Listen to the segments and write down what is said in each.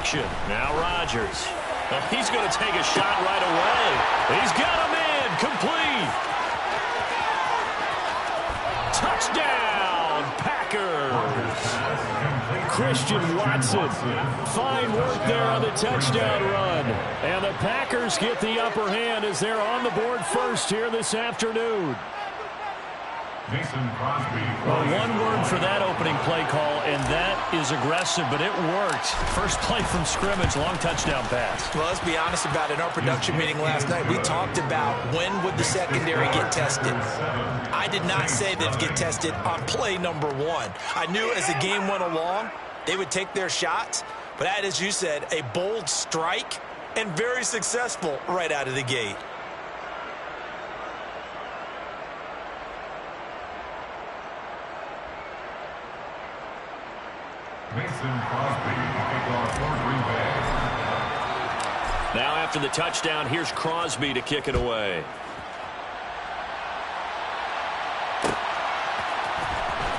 action. Now Rodgers. He's going to take a shot right away. He's got him in. Complete. Touchdown, Packers. Christian Watson. Fine work there on the touchdown run. And the Packers get the upper hand as they're on the board first here this afternoon. Well, one word for that opening play call, and that is aggressive, but it worked. First play from scrimmage, long touchdown pass. Well, let's be honest about it. In our production meeting last night, we talked about when would the secondary get tested. I did not say they'd get tested on play number one. I knew as the game went along, they would take their shots, but that, as you said, a bold strike and very successful right out of the gate. Now after the touchdown, here's Crosby to kick it away.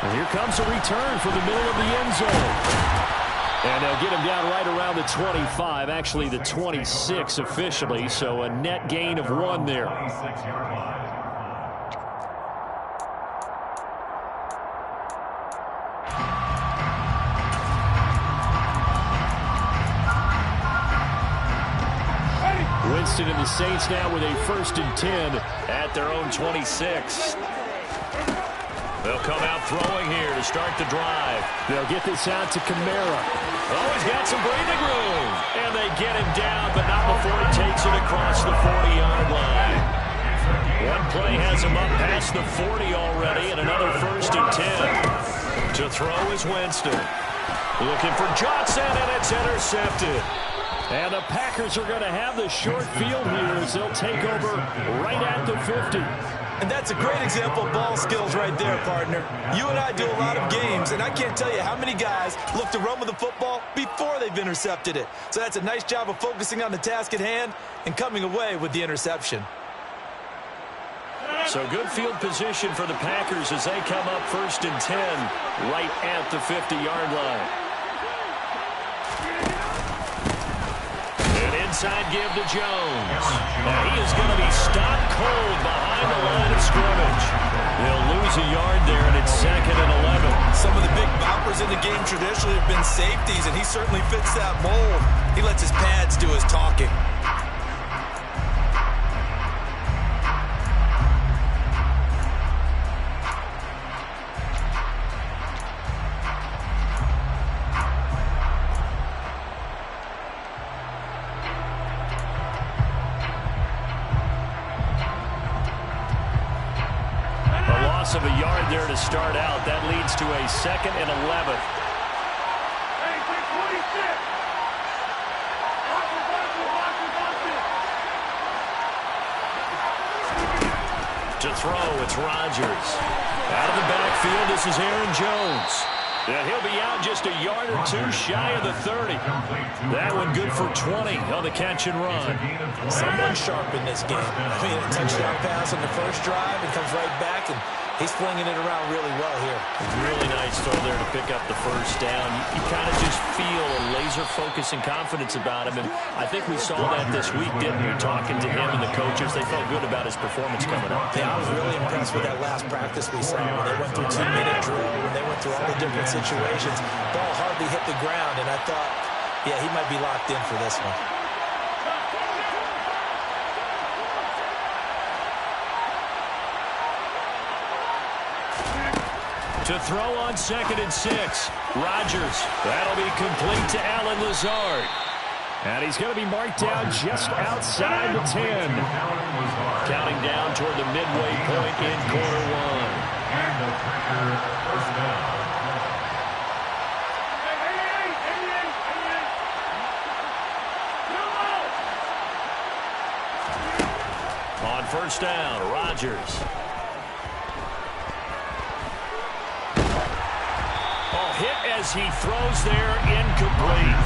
And here comes a return for the middle of the end zone. And they'll get him down right around the 25, actually the 26 officially, so a net gain of 1 there. Winston and the Saints now with a 1st and 10 at their own 26. They'll come out throwing here to start the drive. They'll get this out to Kamara. Oh, he's got some breathing room. And they get him down, but not before he takes it across the 40-yard line. One play has him up past the 40 already, and another 1st and 10. To throw is Winston. Looking for Johnson, and it's intercepted. And the Packers are going to have the short field here as they'll take over right at the 50. And that's a great example of ball skills right there, partner. You and I do a lot of games, and I can't tell you how many guys look to run with the football before they've intercepted it. So that's a nice job of focusing on the task at hand and coming away with the interception. So good field position for the Packers as they come up 1st and 10 right at the 50-yard line. Inside give to Jones. Now he is going to be stopped cold behind the line of scrimmage. They'll lose a yard there, and it's 2nd and 11. Some of the big boppers in the game traditionally have been safeties, and he certainly fits that mold. He lets his pads do his talking. Of a yard there to start out. That leads to a 2nd and 11. To throw, it's Rodgers. Out of the backfield, this is Aaron Jones. And he'll be out just a yard or 2 shy of the 30. That one good for 20 on the catch and run. Someone sharp in this game. I mean, a touchdown pass on the first drive and comes right back, and he's flinging it around really well here. Really nice throw there to pick up the first down. You kind of just feel a laser focus and confidence about him, and I think we saw that this week, didn't we? Talking to him and the coaches, they felt good about his performance coming up. Yeah, I was really impressed with that last practice we saw when they went through 2-minute drill, when they went through all the different situations. Ball hardly hit the ground, and I thought, yeah, he might be locked in for this one. To throw on 2nd and 6. Rodgers. That'll be complete to Allen Lazard. And he's going to be marked down just outside the 10. Counting down toward the midway point in quarter 1. And the Packer first down. On first down, Rodgers. Hit as he throws there, incomplete.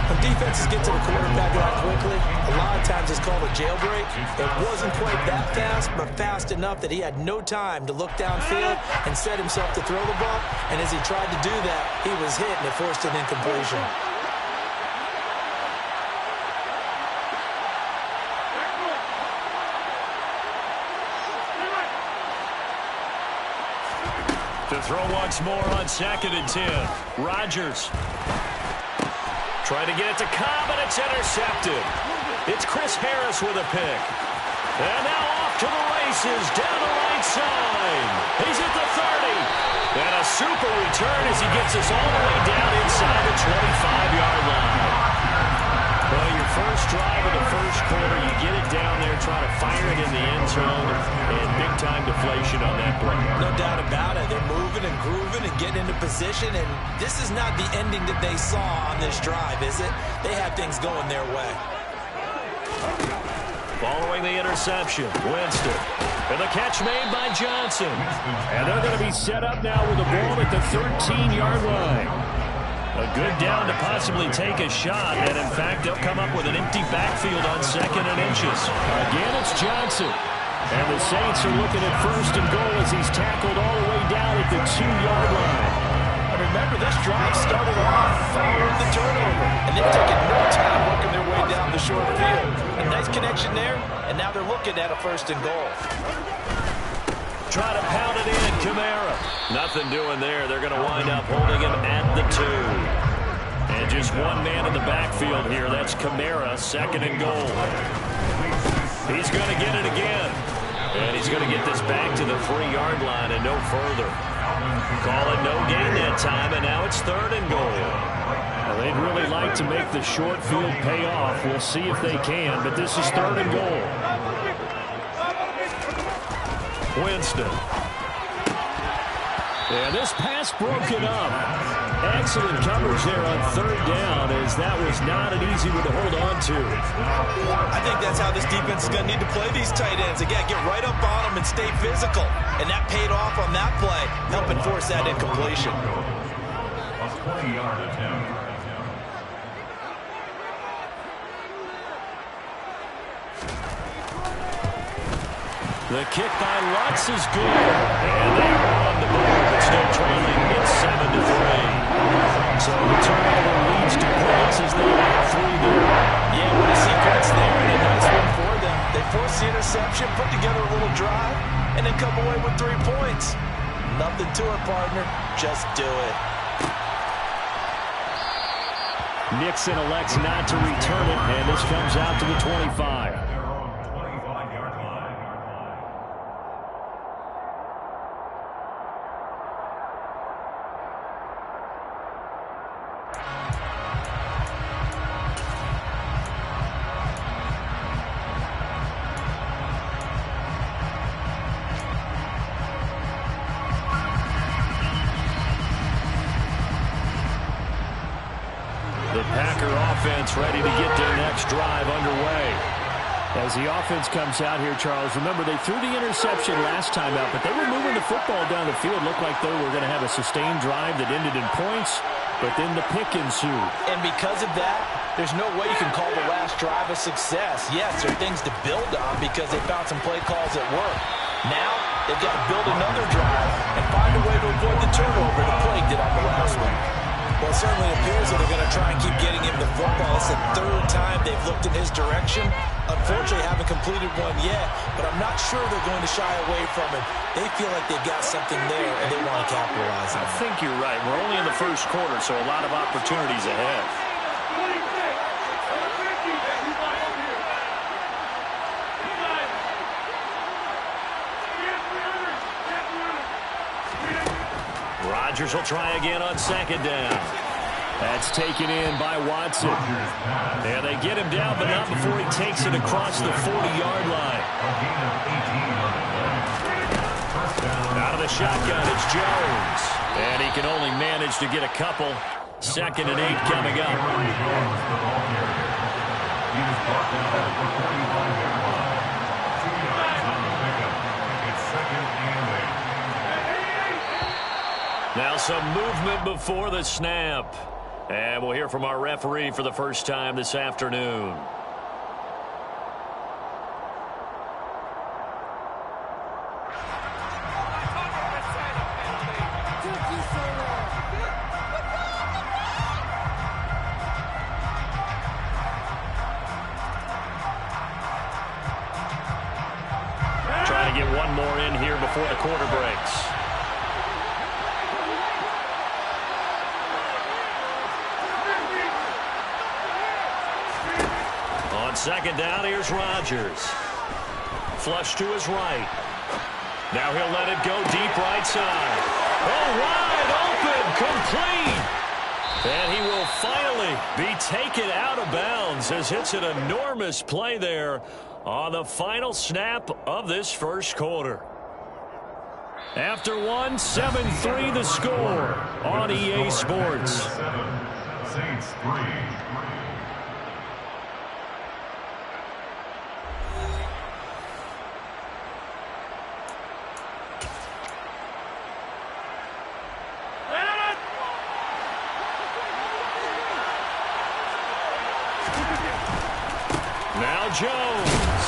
When defenses get to the quarterback that quickly, a lot of times it's called a jailbreak. It wasn't quite that fast, but fast enough that he had no time to look downfield and set himself to throw the ball. And as he tried to do that, he was hit, and it forced an incompletion. To throw once more on 2nd and 10. Rodgers. Trying to get it to Cobb, and it's intercepted. It's Chris Harris with a pick. And now off to the races, down the right side. He's at the 30. And a super return as he gets us all the way down inside the 25-yard line. Well, your first drive of the first quarter, you get it down there, try to fire it in the end zone, and big-time deflation on that play. No doubt about it. They're moving and grooving and getting into position, and this is not the ending that they saw on this drive, is it? They have things going their way. Following the interception, Winston. And the catch made by Johnson. And they're going to be set up now with the ball at the 13-yard line. A good down to possibly take a shot, and in fact, they'll come up with an empty backfield on 2nd and inches. Again, it's Johnson. And the Saints are looking at 1st and goal as he's tackled all the way down at the 2-yard line. And remember, this drive started off following the turnover, and they've taken no time working their way down the short field. A nice connection there, and now they're looking at a 1st and goal. Try to pound it in, Kamara. Nothing doing there. They're going to wind up holding him at the 2. And just one man in the backfield here. That's Kamara, 2nd and goal. He's going to get it again. And he's going to get this back to the 3-yard line and no further. Call it no gain that time, and now it's 3rd and goal. Well, they'd really like to make the short field pay off. We'll see if they can, but this is 3rd and goal. Winston. And this pass broken up. Excellent coverage there on 3rd down, as that was not an easy one to hold on to. I think that's how this defense is going to need to play these tight ends. Again, get right up on them and stay physical. And that paid off on that play, helping force that incompletion. A 20-yard attempt. The kick by Lutz is good. And they are on the board, but still trailing. It's 7-3. So the turnover leads to points as they have 3 there. Yeah, what a sequence there, and a nice one for them. They forced the interception, put together a little drive, and then come away with 3 points. Nothing to it, partner. Just do it. Nixon elects not to return it, and this comes out to the 25. Ready to get their next drive underway. As the offense comes out here, Charles, remember they threw the interception last time out, but they were moving the football down the field. Looked like they were going to have a sustained drive that ended in points, but then the pick ensued. And because of that, there's no way you can call the last drive a success. Yes, there are things to build on because they found some play calls that work. Now, they've got to build another drive and find a way to avoid the turnover that plagued it on the last one. Well, it certainly appears that they're going to try and keep getting him the football. It's the 3rd time they've looked in his direction. Unfortunately, haven't completed one yet, but I'm not sure they're going to shy away from him. They feel like they've got something there, and they want to capitalize on it. I think you're right. We're only in the first quarter, so a lot of opportunities ahead. Rodgers will try again on 2nd down. That's taken in by Watson. And they get him down, but not before he takes it across the 40-yard line. Out of the shotgun, it's Jones. And he can only manage to get a couple. 2nd and 8 coming up. Now some movement before the snap. And we'll hear from our referee for the first time this afternoon. Trying to get one more in here before the quarter breaks. Second down, here's Rodgers. Flush to his right. Now he'll let it go deep right side. Oh, wide open, complete. And he will finally be taken out of bounds as it's an enormous play there on the final snap of this first quarter. After one, 7-3 the score on EA Sports. Saints 3. Now Jones.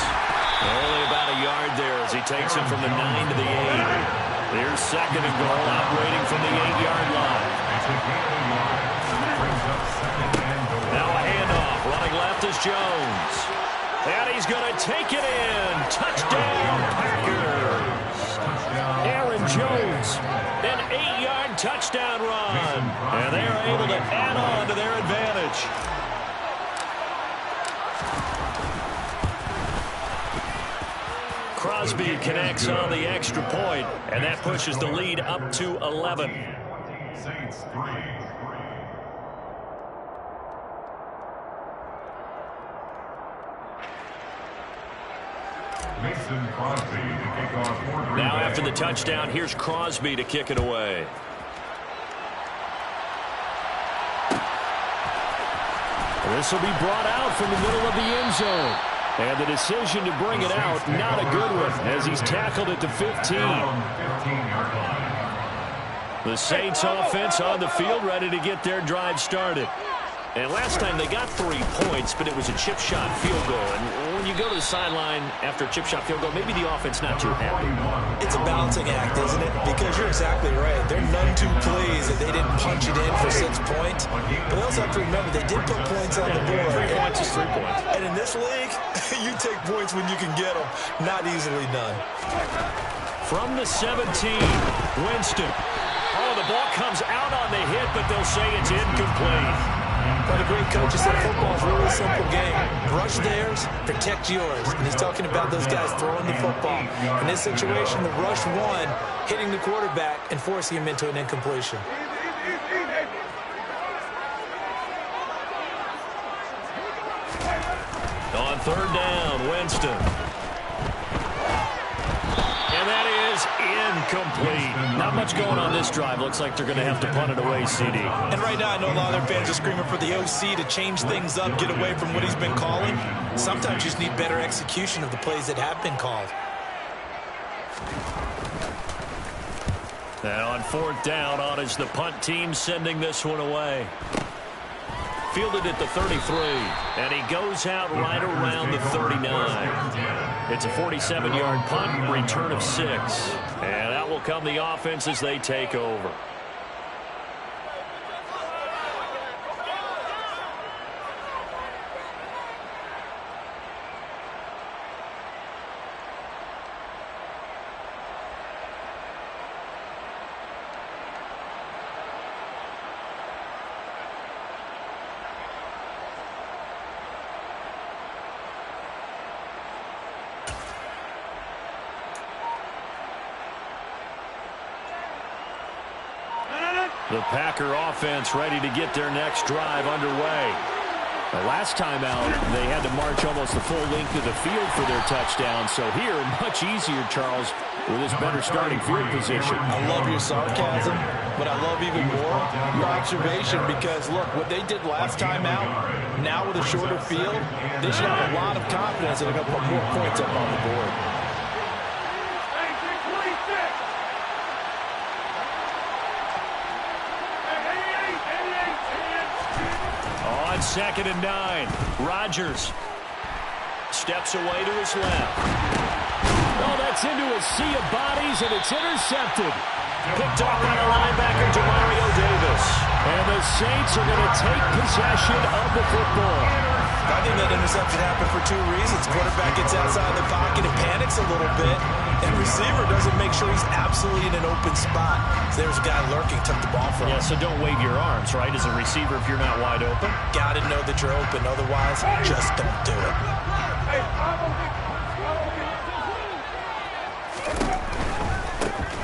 Only about a yard there as he takes it from the 9 to the 8. Here's second and goal, operating from the 8-yard line. Now a handoff. Running left is Jones. And he's going to take it in. Touchdown, Packers. Aaron Jones, an 8-yard touchdown run. And they are able to add on to their advantage. Crosby connects on the extra point, and that pushes the lead up to 11. Saints 3. Mason Crosby to kick off for Green Now Bay. after the touchdown, here's Crosby to kick it away. This will be brought out from the middle of the end zone. And the decision to bring it out, not a good one, as he's tackled at the 15. The Saints offense on the field, ready to get their drive started. And last time they got 3 points, but it was a chip shot field goal. And when you go to the sideline after a chip shot field goal, maybe the offense not too happy. It's a balancing act, isn't it? Because you're exactly right. They're none too pleased that they didn't punch it in for 6 points. But they also have to remember they did put points on the board. 3 points is 3 points. And in this league, you take points when you can get them. Not easily done. From the 17, Winston. Oh, the ball comes out on the hit, but they'll say it's incomplete. But a great coach said football is a really simple game. Rush theirs, protect yours. And he's talking about those guys throwing the football. In this situation, the rush won, hitting the quarterback and forcing him into an incompletion. On third down, Winston. And that is incomplete. Not much going on this drive. Looks like they're going to have to punt it away, CD. And right now, I know a lot of their fans are screaming for the OC to change things up, get away from what he's been calling. Sometimes you just need better execution of the plays that have been called. And on fourth down, on is the punt team sending this one away. Fielded at the 33, and he goes out right around the 39. It's a 47-yard punt, return of 6. And out will come the offense as they take over. The Packer offense ready to get their next drive underway. The last time out, they had to march almost the full length of the field for their touchdown. So here, much easier, Charles, with this better starting field position. I love your sarcasm, but I love even more your observation because, look, what they did last time out, now with a shorter field, they should have a lot of confidence that they're going to put more points up on the board. On 2nd and 9, Rodgers steps away to his left. Oh, that's into a sea of bodies, and it's intercepted. Picked off by the linebacker, Demario Davis. And the Saints are going to take possession of the football. I think that interception happened for 2 reasons. Quarterback gets outside the pocket and panics a little bit, and receiver doesn't make sure he's absolutely in an open spot. So there's a guy lurking, took the ball from him. Yeah, so don't wave your arms, right, as a receiver if you're not wide open. Got to know that you're open, otherwise just don't do it.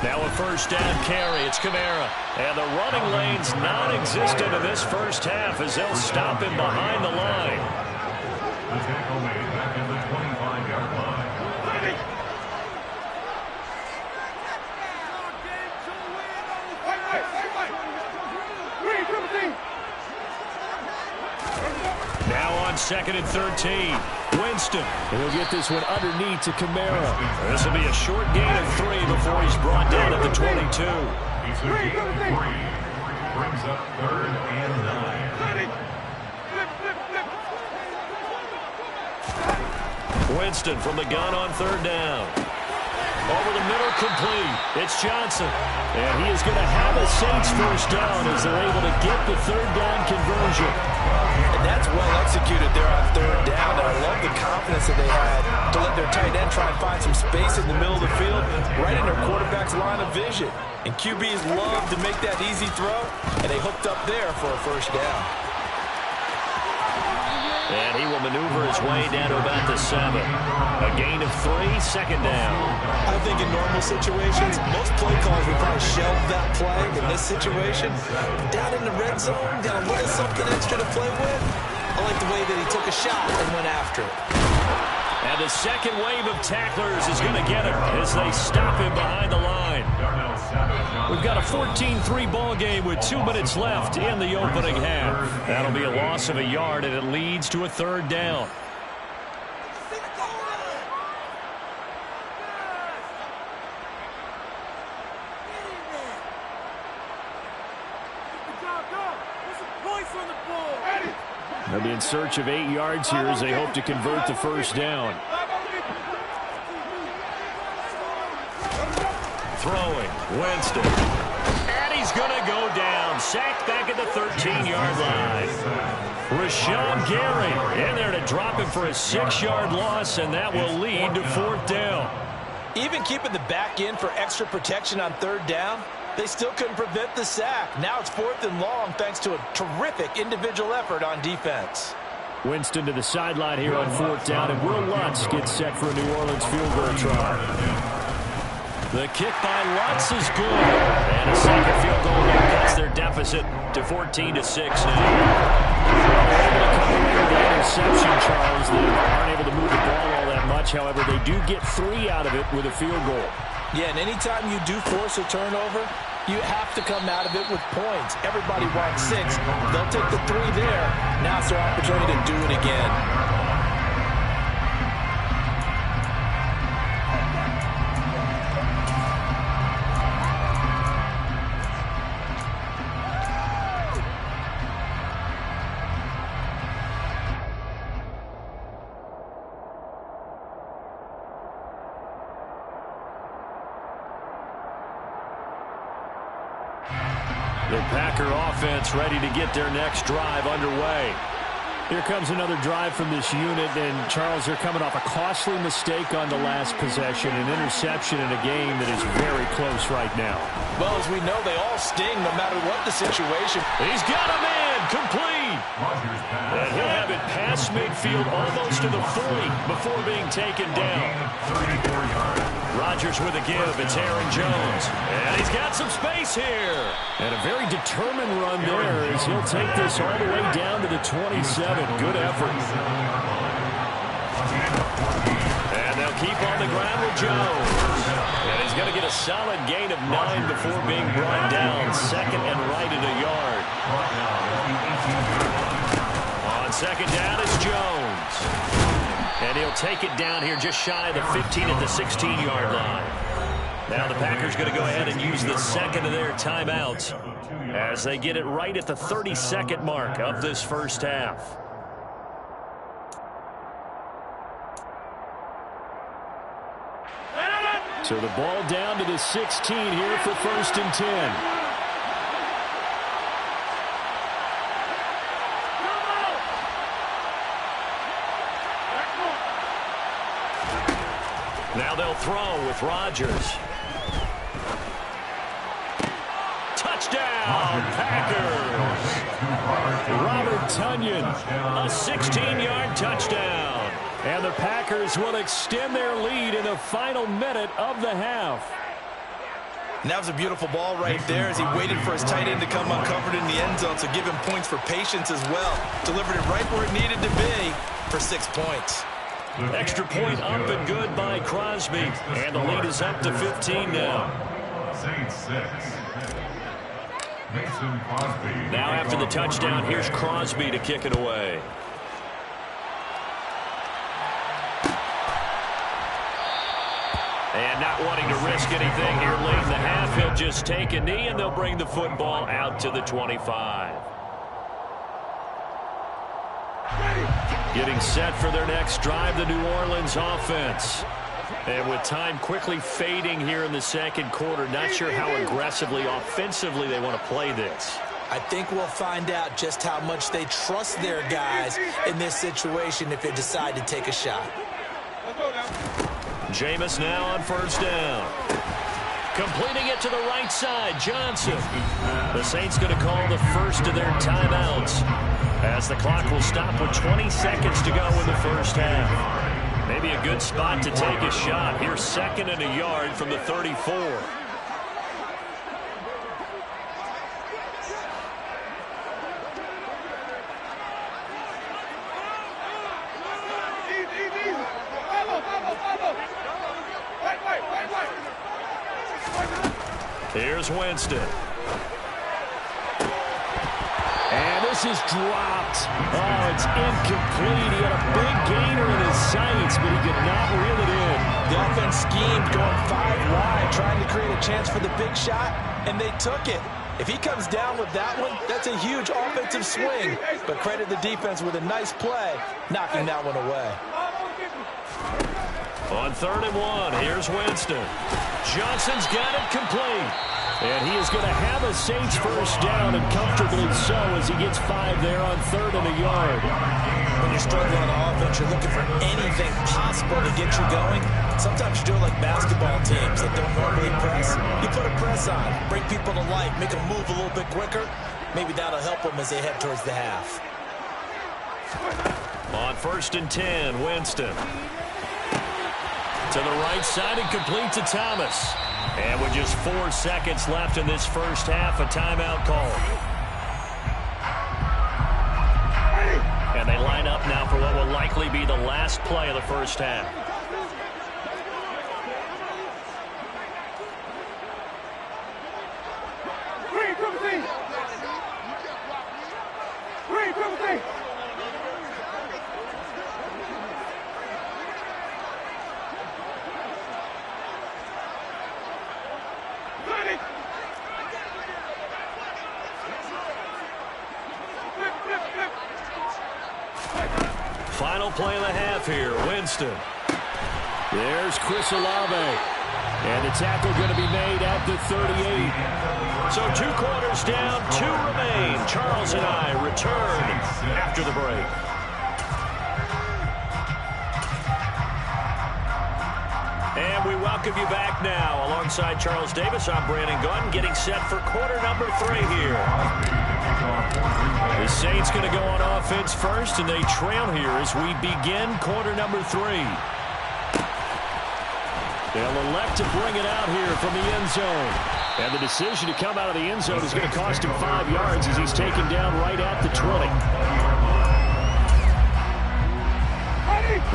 Now a first down carry. It's Kamara. And the running lane's non-existent in this first half as they'll stop him behind the line. The tackle made back at the 25-yard line. Now on 2nd and 13. Winston. And he'll get this one underneath to Kamara. This will be a short gain of 3 before he's brought down at the 22. He's a gain of 3. Brings up 3rd and 9. Winston from the gun on 3rd down. Over the middle, complete. It's Johnson. And he is going to have a Saints first down as they're able to get the 3rd down conversion. And that's well executed there on 3rd down. And I love the confidence that they had to let their tight end try and find some space in the middle of the field, right in their quarterback's line of vision. And QBs love to make that easy throw, and they hooked up there for a first down. And he will maneuver his way down to about the 7. A gain of 3, 2nd down. I think in normal situations, most play calls would probably shelve that play. In this situation, down in the red zone, got a little something extra to play with. I like the way that he took a shot and went after it. And the second wave of tacklers is going to get him as they stop him behind the line. We've got a 14-3 ball game with 2 minutes left in the opening half. That'll be a loss of a yard, and it leads to a 3rd down. They'll be in search of 8 yards here as they hope to convert the first down. Throwing, Winston. And he's going to go down. Sacked back at the 13-yard line. Rashawn Gary in there to drop him for a 6-yard loss, and that will lead to 4th down. Even keeping the back in for extra protection on 3rd down, they still couldn't prevent the sack. Now it's 4th and long thanks to a terrific individual effort on defense. Winston to the sideline here on 4th down, and Will Lutz gets set for a New Orleans field goal try. The kick by Lutz is good. And a second field goal that cuts their deficit to 14-6 now. They're able to come away with the interception, Charles. They aren't able to move the ball all that much. However, they do get 3 out of it with a field goal. Yeah, and anytime you do force a turnover, you have to come out of it with points. Everybody wants 6. They'll take the 3 there. Now it's their opportunity to do it again. The Packer offense ready to get their next drive underway. Here comes another drive from this unit, and Charles, they're coming off a costly mistake on the last possession, an interception in a game that is very close right now. Well, as we know, they all sting no matter what the situation. He's got a man, complete. And he'll have it past midfield almost to the 40 before being taken down. Rodgers with a give. It's Aaron Jones. And he's got some space here. And a very determined run there as he'll take this all the way down to the 27. Good effort. And they'll keep on the ground with Jones. And he's going to get a solid gain of 9 before being brought down. 2nd and right at a yard. On 2nd down is Jones. And he'll take it down here just shy of the 15 at the 16-yard line. Now the Packers going to go ahead and use the 2nd of their timeouts as they get it right at the 32nd mark of this first half. So the ball down to the 16 here for 1st and 10. Now they'll throw with Rodgers. Touchdown, Packers. Robert Tonyan, a 16-yard touchdown. And the Packers will extend their lead in the final minute of the half. And that was a beautiful ball right there as he waited for his tight end to come uncovered in the end zone, so give him points for patience as well. Delivered it right where it needed to be for 6 points. Extra point up and good by Crosby. And the lead is up to 15 now. Saints 6. Mason Crosby. Now after the touchdown, here's Crosby to kick it away. And not wanting to risk anything here late in the half, he'll just take a knee and they'll bring the football out to the 25. Getting set for their next drive, the New Orleans offense. And with time quickly fading here in the second quarter, not sure how aggressively, offensively they want to play this. I think we'll find out just how much they trust their guys in this situation if they decide to take a shot. Jameis now on first down. Completing it to the right side, Johnson. The Saints going to call the first of their timeouts as the clock will stop with 20 seconds to go in the first half. Maybe a good spot to take a shot. Here's 2nd and a yard from the 34. Here's Winston. And this is dropped. Oh, it's incomplete. He had a big gainer in his sights, but he could not reel it in. The offense schemed going 5 wide, trying to create a chance for the big shot, and they took it. If he comes down with that one, that's a huge offensive swing. But credit the defense with a nice play, knocking that one away. On 3rd and 1, here's Winston. Johnson's got it complete. And he is going to have a Saints first down, and comfortably so, as he gets 5 there on 3rd and a yard. When you're struggling on offense, you're looking for anything possible to get you going. Sometimes you do it like basketball teams that don't normally press. You put a press on, bring people to life, make them move a little bit quicker. Maybe that'll help them as they head towards the half. On 1st and 10, Winston. To the right side and complete to Thomas. And with just 4 seconds left in this first half, a timeout call. And they line up now for what will likely be the last play of the first half. Final play of the half here, Winston. There's Chris Olave. And the tackle going to be made at the 38. So 2 quarters down, 2 remain. Charles and I return after the break. And we welcome you back now. Alongside Charles Davis, I'm Brandon Gunn, getting set for quarter number 3 here. The Saints going to go on offense first, and they trail here as we begin quarter number 3. They'll elect to bring it out here from the end zone. And the decision to come out of the end zone is going to cost him 5 yards as he's taken down right at the 20.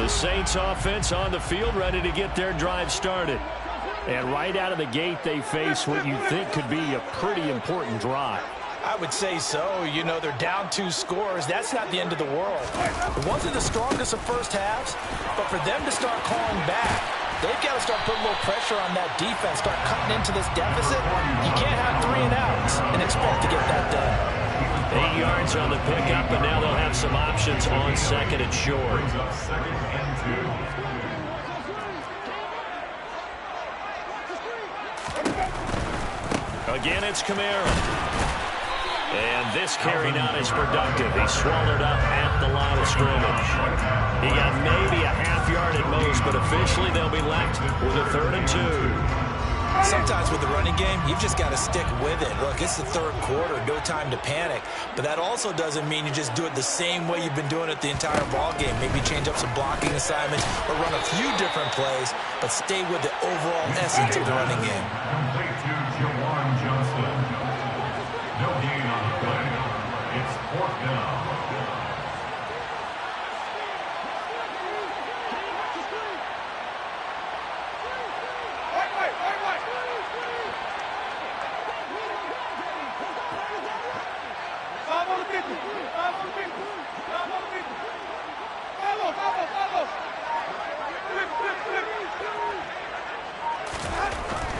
The Saints offense on the field, ready to get their drive started. And right out of the gate, they face what you think could be a pretty important drive. I would say so. You know, they're down 2 scores. That's not the end of the world. It wasn't the strongest of first halves, but for them to start calling back, they've got to start putting a little pressure on that defense, start cutting into this deficit. You can't have 3 and outs and expect to get that done. 8 yards on the pickup, and now they'll have some options on 2nd and short. Again, it's Kamara. And this carry not as productive. He swallowed up at the line of scrimmage. He got maybe a half yard at most, but officially they'll be left with a 3rd and 2. Sometimes with the running game, you've just got to stick with it. Look, it's the third quarter, no time to panic. But that also doesn't mean you just do it the same way you've been doing it the entire ball game. Maybe change up some blocking assignments or run a few different plays, but stay with the overall essence of the running game. Complete to Jawan Johnson. No gain on the play. It's fourth down.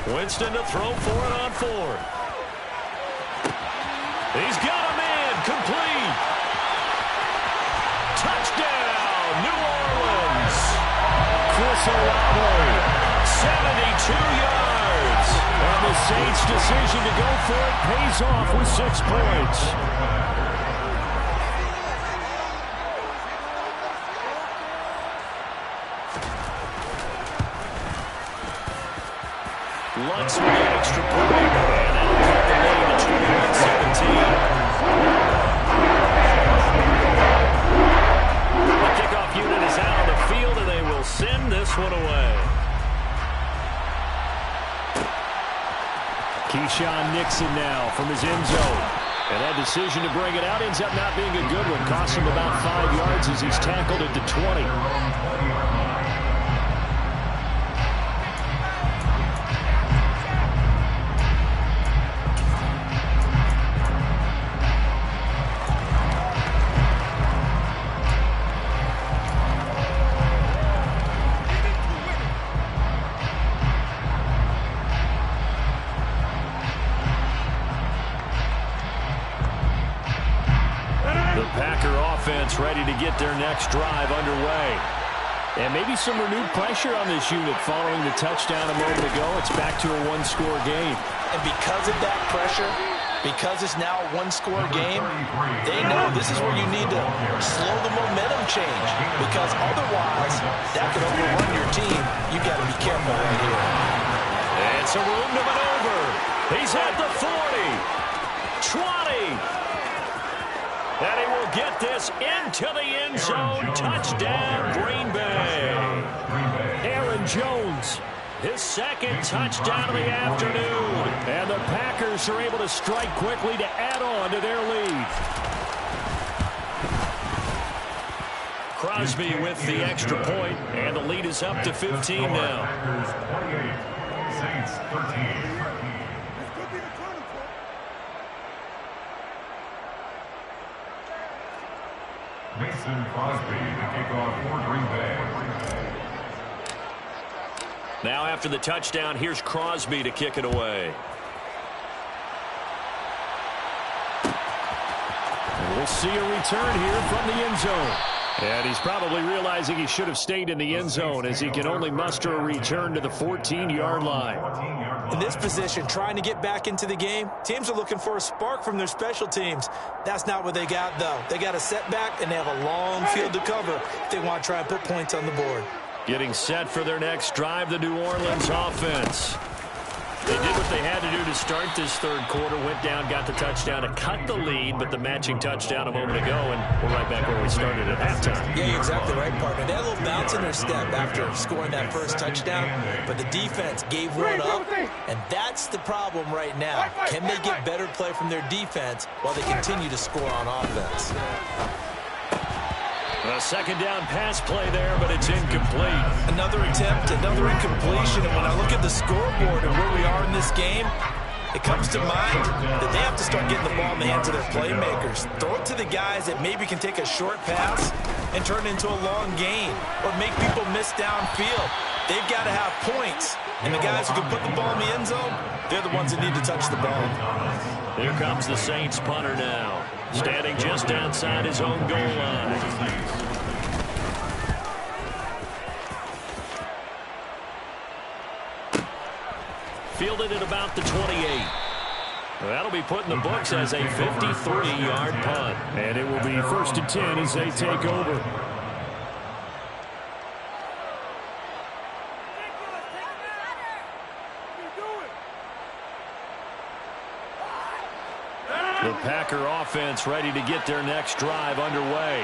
Winston to throw for it on fourth. He's got a man, complete. Touchdown, New Orleans. Chris Olave, 72 yards. And the Saints' decision to go for it pays off with 6 points. Lutz with the extra point, and that'll cut the lead to 21-17. The kickoff unit is out on the field, and they will send this one away. Keyshawn Nixon now from his end zone. And that decision to bring it out ends up not being a good one. Cost him about 5 yards as he's tackled at the 20. Ready to get their next drive underway. And maybe some renewed pressure on this unit following the touchdown a moment ago. It's back to a one-score game. And because of that pressure, because it's now a one-score game, they know this is where you need to slow the momentum change. Because otherwise, that could overrun your team. You've got to be careful right here. It's a room to maneuver. He's at the 40, 20. And he will get this into the end zone. Touchdown, Green Bay. Aaron Jones, his second touchdown of the afternoon. And the Packers are able to strike quickly to add on to their lead. Crosby with the extra point, and the lead is up to 15 now. Packers 28, Saints 13. Mason Crosby to kick off for Green Bay. Now after the touchdown, here's Crosby to kick it away. And we'll see a return here from the end zone. And he's probably realizing he should have stayed in the end zone as he can only muster a return to the 14-yard line. In this position, trying to get back into the game, teams are looking for a spark from their special teams. That's not what they got, though. They got a setback, and they have a long field to cover if they want to try and put points on the board. Getting set for their next drive, the New Orleans offense. They did what they had to do to start this third quarter, went down, got the touchdown to cut the lead, but the matching touchdown a moment ago, and we're right back where we started at halftime. Yeah, you're exactly right, partner. They had a little bounce in their step after scoring that first touchdown, but the defense gave one up, and that's the problem right now. Can they get better play from their defense while they continue to score on offense? A second down pass play there, but it's incomplete. Another attempt, another incompletion. And when I look at the scoreboard and where we are in this game, it comes to mind that they have to start getting the ball in the hands of their playmakers. Throw it to the guys that maybe can take a short pass and turn it into a long gain or make people miss downfield. They've got to have points. And the guys who can put the ball in the end zone, they're the ones that need to touch the ball. Here comes the Saints punter now, standing just outside his own goal line. Fielded at about the 28. That'll be put in the books as a 53-yard punt. And it will be 1st and 10 as they take over. Packer offense ready to get their next drive underway.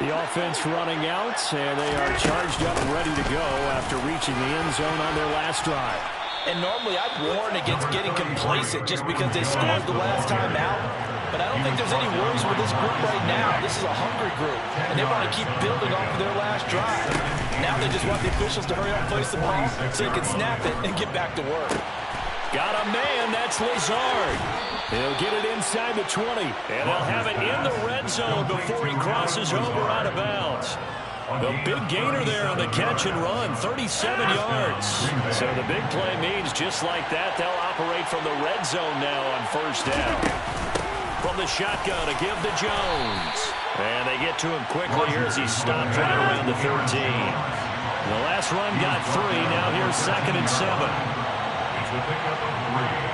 The offense running out, and they are charged up ready to go after reaching the end zone on their last drive. And normally I'd warn against getting complacent just because they scored the last time out. But I don't think there's any worries with this group right now. This is a hungry group, and they want to keep building off of their last drive. Now they just want the officials to hurry up and place the ball so they can snap it and get back to work. Got a man, that's Lazard. He'll get it inside the 20, and they'll have it in the red zone before he crosses over out of bounds. The big gainer there on the catch and run, 37 yards. So the big play means just like that, they'll operate from the red zone now on first down. From the shotgun, a give to Jones. And they get to him quickly here as he stopped right around the 13. The last run got 3, now here's 2nd and 7. It's the pickup of 3.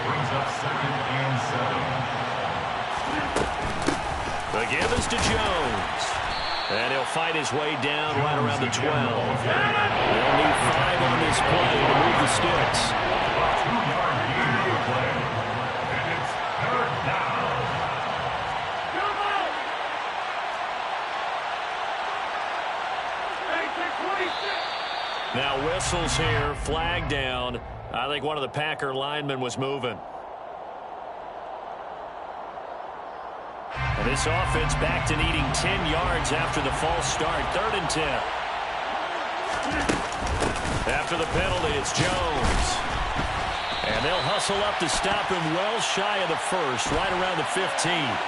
Brings up 2nd and 7. The give is to Jones. And he'll fight his way down right around the 12. They'll need 5 on this play to move the sticks. A 2-yard gain on the play. And it's 3rd down. Now whistles here, flag down. I think one of the Packer linemen was moving. And this offense back to needing 10 yards after the false start. 3rd and 10. After the penalty, it's Jones. And they'll hustle up to stop him well shy of the first, right around the 15.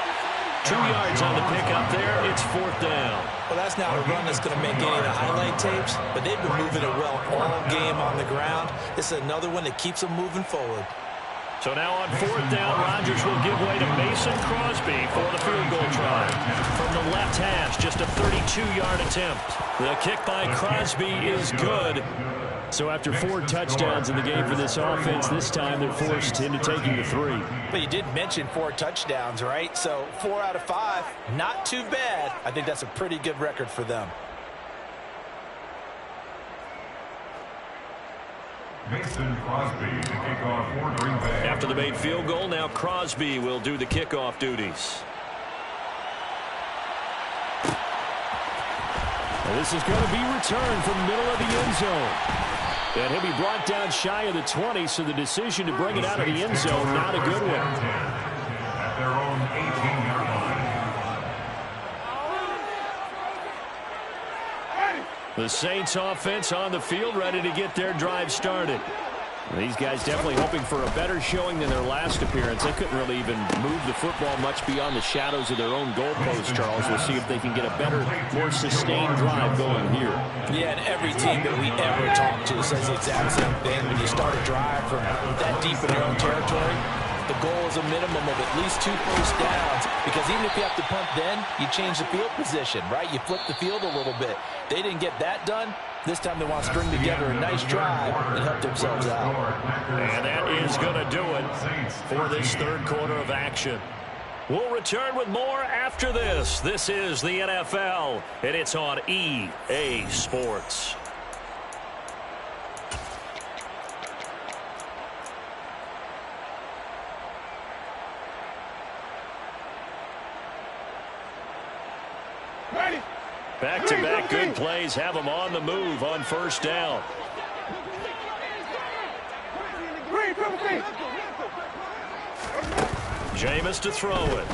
2 yards on the pickup there. It's 4th down. Well, that's not a run that's going to make any of the highlight tapes, but they've been moving it well all game on the ground. This is another one that keeps them moving forward. So now on 4th down, Rodgers will give way to Mason Crosby for the field goal try. From the left hash, just a 32-yard attempt. The kick by Crosby is good. So after 4 touchdowns in the game for this offense, this time they're forced into taking the 3. But you did mention 4 touchdowns, right? So 4 out of 5, not too bad. I think that's a pretty good record for them. Mason Crosby to kick off for Green Bay. After the made field goal, now Crosby will do the kickoff duties. And this is going to be returned from the middle of the end zone. And he'll be brought down shy of the 20, so the decision to bring it out of the end zone, not a good one. At their own 18-yard line. The Saints offense on the field, ready to get their drive started. These guys definitely hoping for a better showing than their last appearance. They couldn't really even move the football much beyond the shadows of their own goalpost, Charles. We'll see if they can get a better, more sustained drive going here. Yeah, and every team that we ever talk to says the exact same thing. When you start a drive from that deep in your own territory, the goal is a minimum of at least 2 first downs, because even if you have to punt then, you change the field position, right? You flip the field a little bit. They didn't get that done. This time they want to string together a nice drive and help themselves out. And that is going to do it for this 3rd quarter of action. We'll return with more after this. This is the NFL, and it's on EA Sports. Back-to-back good plays have them on the move on first down. Jameis to throw it.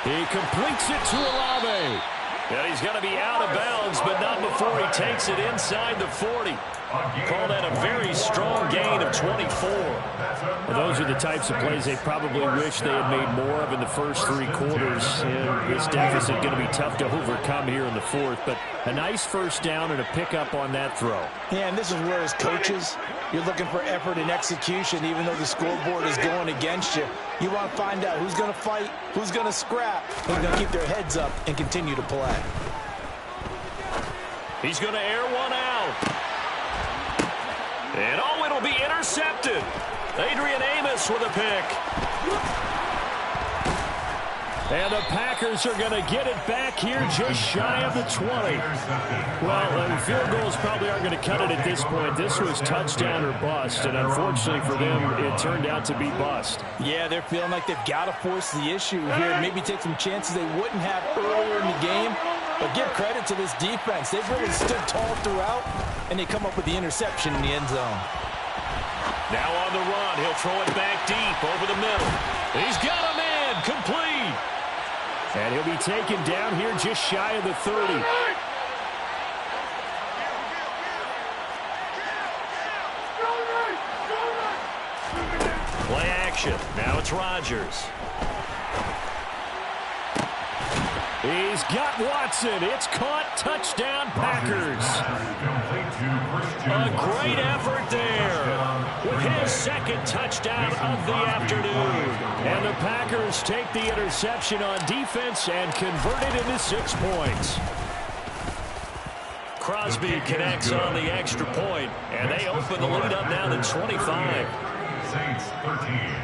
He completes it to Olave. And he's going to be out of bounds, but not before he takes it inside the 40. Call that a very strong gain of 24. Well, those are the types of plays they probably wish they had made more of in the first 3 quarters. And this deficit going to be tough to overcome here in the 4th. But a nice first down and a pickup on that throw. Yeah, and this is where as coaches, you're looking for effort and execution, even though the scoreboard is going against you. You want to find out who's going to fight, who's going to scrap, who's going to keep their heads up and continue to play. He's going to air one out. And oh, it'll be intercepted. Adrian Amos with a pick. And the Packers are going to get it back here just shy of the 20. Well, field goals probably aren't going to cut it at this point. This was touchdown or bust, and unfortunately for them, it turned out to be bust. Yeah, they're feeling like they've got to force the issue here, maybe take some chances they wouldn't have earlier in the game. But give credit to this defense. They've really stood tall throughout, and they come up with the interception in the end zone. Now on the run, he'll throw it back deep over the middle. He's got a man, complete. And he'll be taken down here just shy of the 30. Play action. Now it's Rodgers. He's got Watson. It's caught. Touchdown, Packers. A great effort there with his second touchdown of the afternoon. And the Packers take the interception on defense and convert it into 6 points. Crosby connects on the extra point, and they open the lead up now to 25. Saints 13.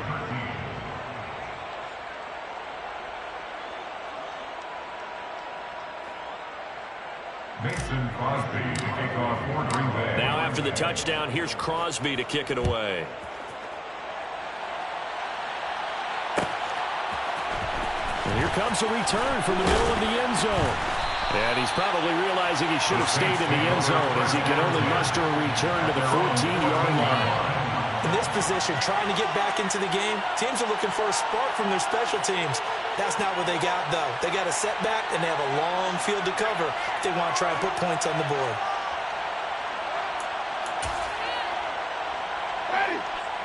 Mason Crosby to kick off for Green Bay. Now after the touchdown, here's Crosby to kick it away. And here comes a return from the middle of the end zone. And he's probably realizing he should have stayed in the end zone as he can only muster a return to the 14-yard line. In this position, trying to get back into the game, teams are looking for a spark from their special teams. That's not what they got, though. They got a setback, and they have a long field to cover if they want to try and put points on the board.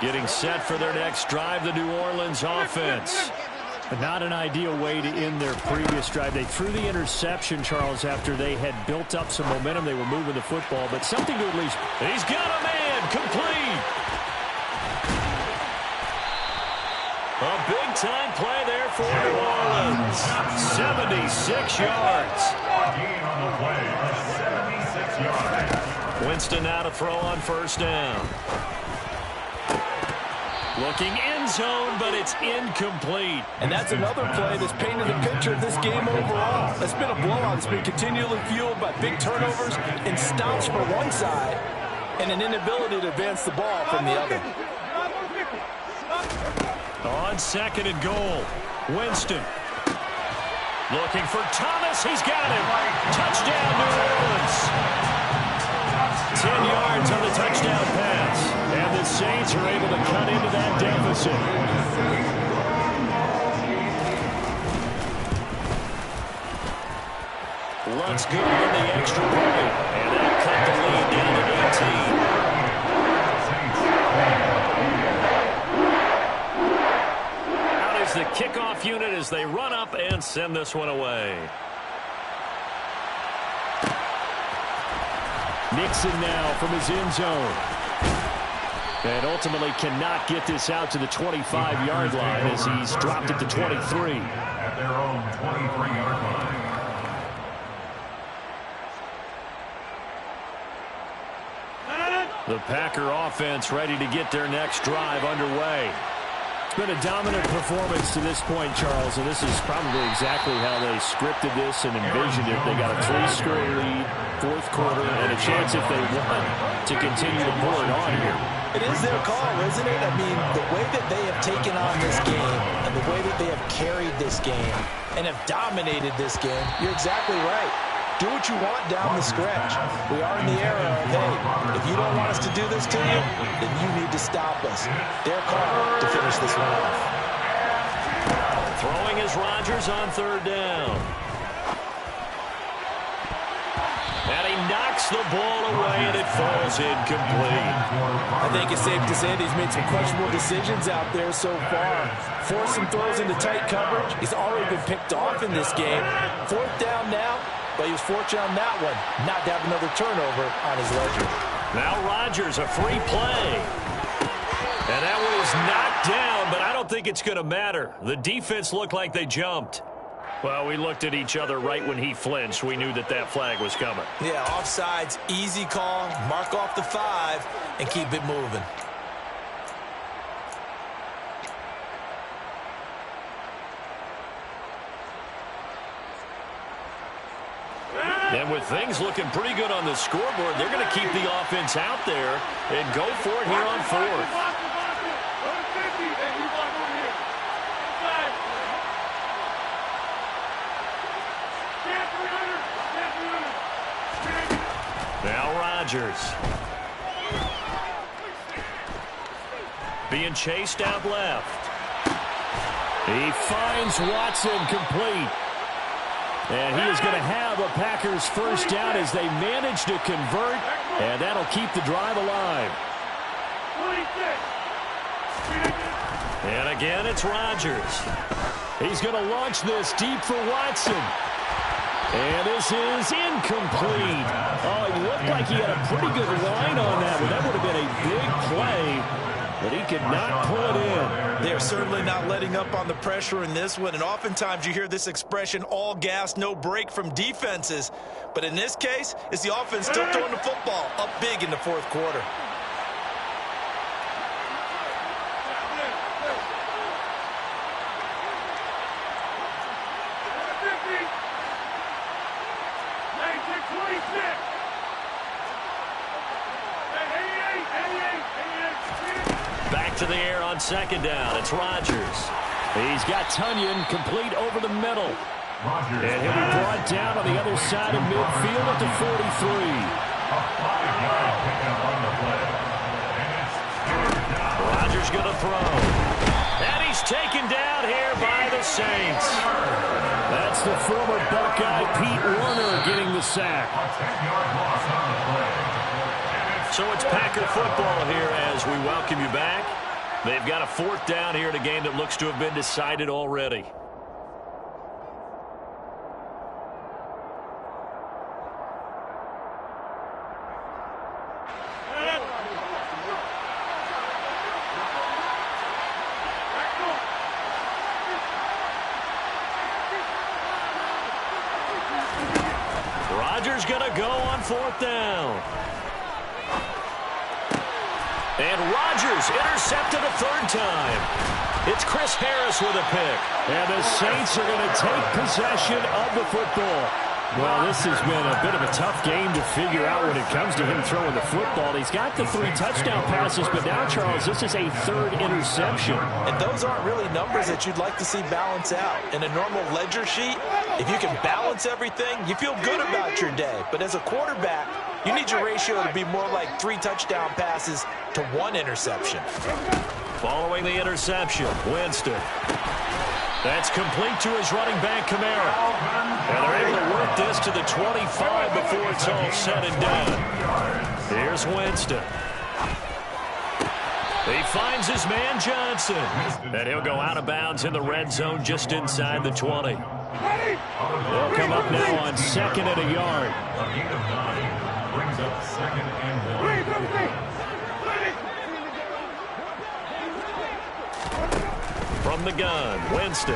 Getting set for their next drive, the New Orleans offense. But not an ideal way to end their previous drive. They threw the interception, Charles, after they had built up some momentum. They were moving the football, but something to at least... He's got a man, complete! A big-time play there for New Orleans. 76 yards. Gain on the play of 76 yards. Winston now to throw on first down. Looking end zone, but it's incomplete. And that's another play that's painted the picture of this game overall. It's been a blowout. It's been continually fueled by big turnovers and stops for one side and an inability to advance the ball from the other. On second and goal, Winston. Looking for Thomas. He's got him. Touchdown, New Orleans. 10 yards on the touchdown pass. And the Saints are able to cut into that deficit. Let's go on the extra point. And that cut the lead down to 18. The kickoff unit as they run up and send this one away. Nixon now from his end zone. And ultimately cannot get this out to the 25-yard line as he's dropped it to 23. At their own 23-yard line. The Packer offense ready to get their next drive underway. It's been a dominant performance to this point, Charles, and this is probably exactly how they scripted this and envisioned it. They got a 3-score lead, fourth quarter, and a chance if they won to continue to pull it on here. It is their call, isn't it? I mean, the way that they have taken on this game and the way that they have carried this game and have dominated this game, you're exactly right. Do what you want down the stretch. We are in the era of, hey, if you don't want us to do this to you, then you need to stop us. Their call to finish this one off. Throwing is Rodgers on third down. And he knocks the ball away, and it falls incomplete. I think it's safe to say that he's made some questionable decisions out there so far. Forced some throws into tight coverage. He's already been picked off in this game. Fourth down now. But he was fortunate on that one, not to have another turnover on his ledger. Now Rodgers, a free play. And that one is knocked down, but I don't think it's going to matter. The defense looked like they jumped. Well, we looked at each other right when he flinched. We knew that that flag was coming. Yeah, offsides, easy call, mark off the 5, and keep it moving. And with things looking pretty good on the scoreboard, they're going to keep the offense out there and go for it here on fourth. Now Rodgers. Being chased out left. He finds Watson complete. And he is going to have a Packers first down as they manage to convert, and that'll keep the drive alive. And again, it's Rodgers. He's going to launch this deep for Watson. And this is incomplete. Oh, it looked like he had a pretty good line on that, but that would have been a big play. But he could not pull it in. They're certainly not letting up on the pressure in this one. And oftentimes you hear this expression, all gas, no break from defenses. But in this case, it's the offense still throwing the football up big in the fourth quarter. Back to the air on second down. It's Rodgers. He's got Tunyon complete over the middle. And he'll be brought down on the other side of midfield at the 43. Rodgers going to throw. And he's taken down here by the Saints. That's the former Buckeye Pete Werner getting the sack. So it's Packer football here as we welcome you back. They've got a fourth down here in a game that looks to have been decided already. Rodgers going to go on fourth down. And Rodgers intercepted a third time. It's Chris Harris with a pick. And the Saints are going to take possession of the football. Well, this has been a bit of a tough game to figure out when it comes to him throwing the football. He's got the 3 touchdown passes, but now, Charles, this is a third interception. And those aren't really numbers that you'd like to see balance out. In a normal ledger sheet, if you can balance everything, you feel good about your day. But as a quarterback, you need your ratio to be more like 3 touchdown passes to 1 interception. Following the interception, Winston. That's complete to his running back, Kamara. And they're able to work this to the 25 before it's all said and done. Here's Winston. He finds his man, Johnson. And he'll go out of bounds in the red zone just inside the 20. They'll come up now on second and a yard. A gain of 9 brings up second and 1. From the gun, Winston.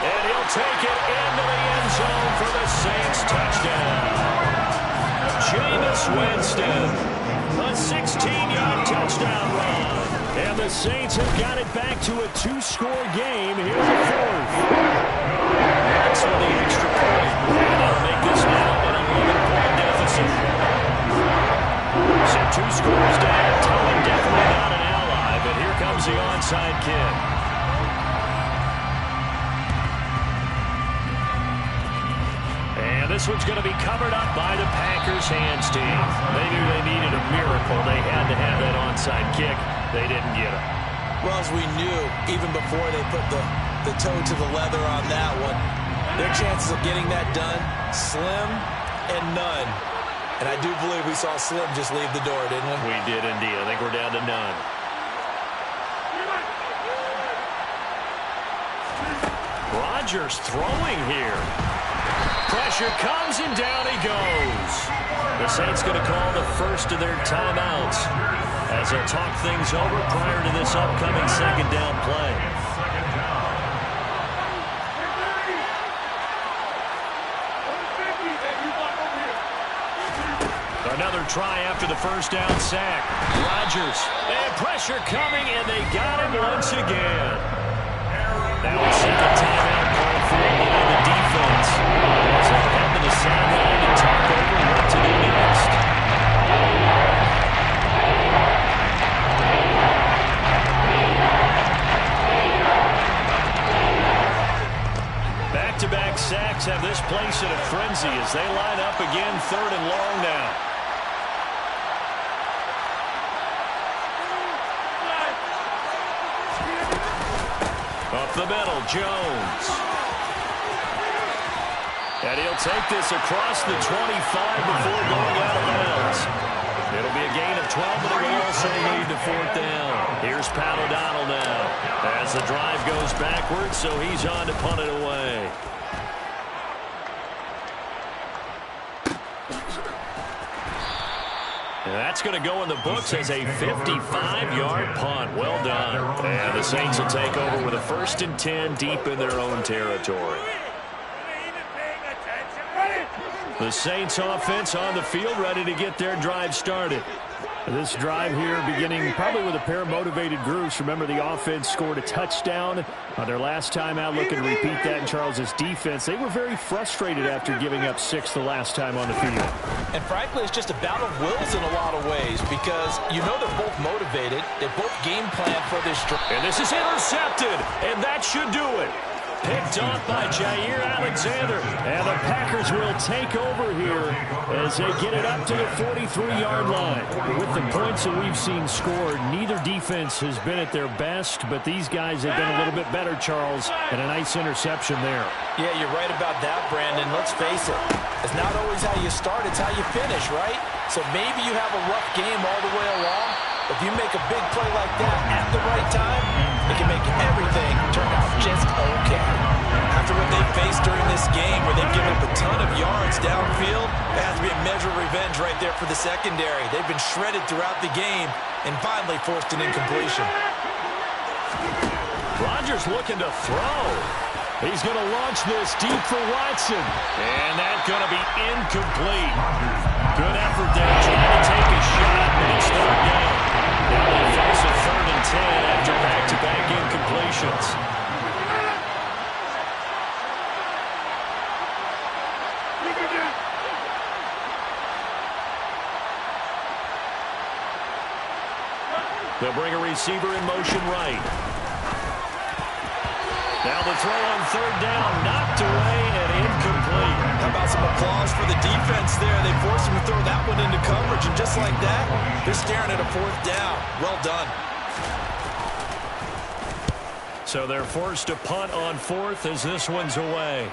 And he'll take it into the end zone for the Saints touchdown. Jameis Winston, a 16-yard touchdown run. And the Saints have got it back to a 2-score game here in the fourth. That's for the extra point. And they'll make this now an 11-point deficit. So 2 scores down. Towing definitely not an ally, but here comes the onside kick. And this one's going to be covered up by the Packers hands team. They knew they needed a miracle. They had to have that onside kick. They didn't get it. Well, as we knew, even before they put the toe to the leather on that one, their chances of getting that done, slim and none. And I do believe we saw Slim just leave the door, didn't we? We did indeed. I think we're down to none. Rodgers throwing here. Pressure comes and down he goes. The Saints going to call the first of their timeouts as they'll talk things over prior to this upcoming second down play. Another try after the first down sack. Rodgers, and pressure coming, and they got him once again. Now a second timeout call for by the defense. As they head to the sideline to talk over what to do next. Back-to-back sacks have this place in a frenzy as they line up again, 3rd and long now. Up the middle, Jones. And he'll take this across the 25 before going out of bounds. It'll be a gain of 12, but it will also lead to 4th down. Here's Pat O'Donnell now as the drive goes backwards, so he's on to punt it away. And that's going to go in the books as a 55-yard punt. Well done. And the Saints will take over with a 1st and 10 deep in their own territory. The Saints offense on the field, ready to get their drive started. This drive here beginning probably with a pair of motivated groups. Remember, the offense scored a touchdown on their last time out. Looking to repeat that in Charles's defense. They were very frustrated after giving up 6 the last time on the field. And frankly, it's just a battle of wills in a lot of ways because you know they're both motivated. They both game plan for this drive. And this is intercepted, and that should do it. Picked off by Jair Alexander. And the Packers will take over here as they get it up to the 43-yard line. With the points that we've seen scored, neither defense has been at their best, but these guys have been a little bit better, Charles, and a nice interception there. Yeah, you're right about that, Brandon. Let's face it. It's not always how you start, it's how you finish, right? So maybe you have a rough game all the way along. If you make a big play like that at the right time, it can make everything turn out just okay. After what they faced during this game where they've given up a ton of yards downfield, it has to be a measure of revenge right there for the secondary. They've been shredded throughout the game and finally forced an incompletion. Rodgers looking to throw. He's going to launch this deep for Watson. And that's going to be incomplete. Good effort there trying to take a shot, but it's 3rd down. Now they face a 3rd and 10 after back-to-back incompletions. They'll bring a receiver in motion right. Now the throw on 3rd down, knocked away and incomplete. How about some applause for the defense there? They forced him to throw that one into coverage, and just like that, they're staring at a 4th down. Well done. So they're forced to punt on 4th as this one's away.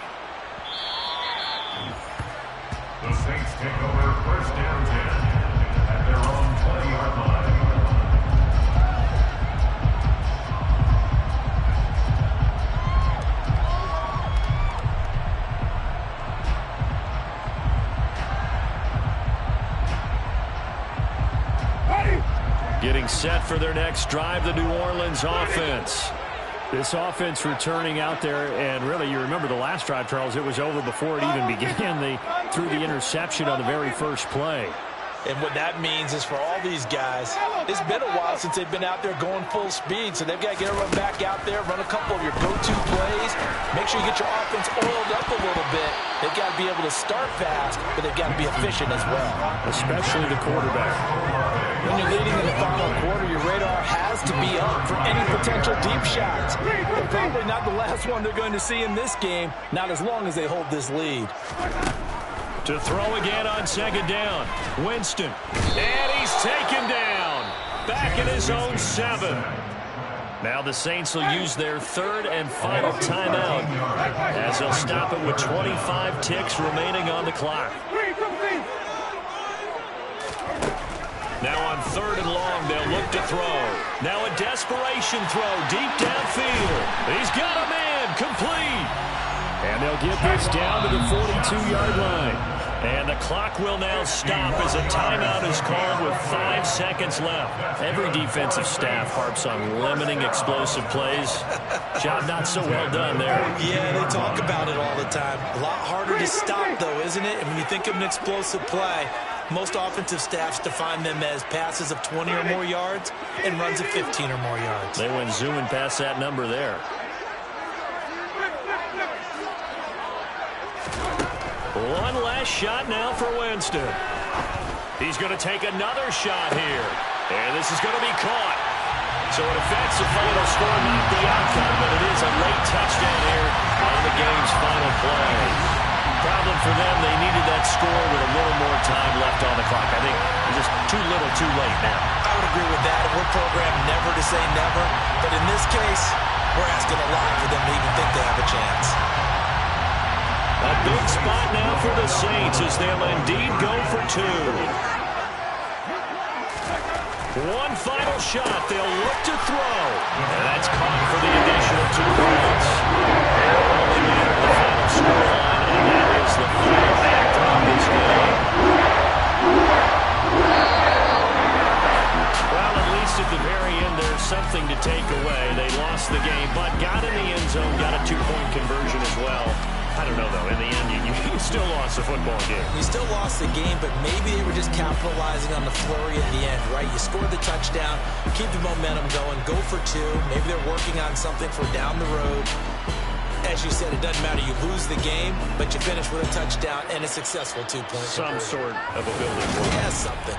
The Saints take over 1st and 10 at their own 20-yard line. Getting set for their next drive, the New Orleans offense. This offense returning out there, and really, you remember the last drive, Charles, it was over before it even began. They threw the interception on the very first play. And what that means is for all these guys, it's been a while since they've been out there going full speed, so they've got to get everyone back out there, run a couple of your go-to plays, make sure you get your offense oiled up a little bit. They've got to be able to start fast, but they've got to be efficient as well. Especially the quarterback. When you're leading in the final quarter, your radar has to be up for any potential deep shots. But probably not the last one they're going to see in this game, not as long as they hold this lead. To throw again on 2nd down. Winston. And he's taken down. Back in his own 7. Now the Saints will use their 3rd and final timeout as they'll stop it with 25 ticks remaining on the clock. Now on 3rd and long, they'll look to throw. Now a desperation throw deep downfield. He's got a man complete. And they'll get this down to the 42-yard line. And the clock will now stop as a timeout is called with 5 seconds left. Every defensive staff harps on limiting explosive plays. Job not so well done there. Yeah, they talk about it all the time. A lot harder to stop, though, isn't it? And when you think of an explosive play, most offensive staffs define them as passes of 20 or more yards and runs of 15 or more yards. They went zooming past that number there. One last shot now for Winston. He's going to take another shot here. And this is going to be caught. So it affects the final score, not the outcome, but it is a late touchdown here on the game's final play. Problem for them, they needed that score with a little more time left on the clock. I think just too little, too late now. I would agree with that. We're programmed never to say never. But in this case, we're asking a lot for them to even think they have a chance. A big spot now for the Saints as they'll indeed go for two. One final shot. They'll look to throw. And that's caught for the additional 2 points. Only matter the final scoreline, and that is the final act of this game. Well, at least at the very end, there's something to take away. They lost the game, but got in the end zone, got a 2-point conversion as well. I don't know, though. In the end, you still lost the football game. You still lost the game, but maybe they were just capitalizing on the flurry at the end, right? You scored the touchdown, keep the momentum going, go for 2. Maybe they're working on something for down the road. As you said, it doesn't matter. You lose the game, but you finish with a touchdown and a successful 2-point Some conversion. sort of a building block. Yeah, something.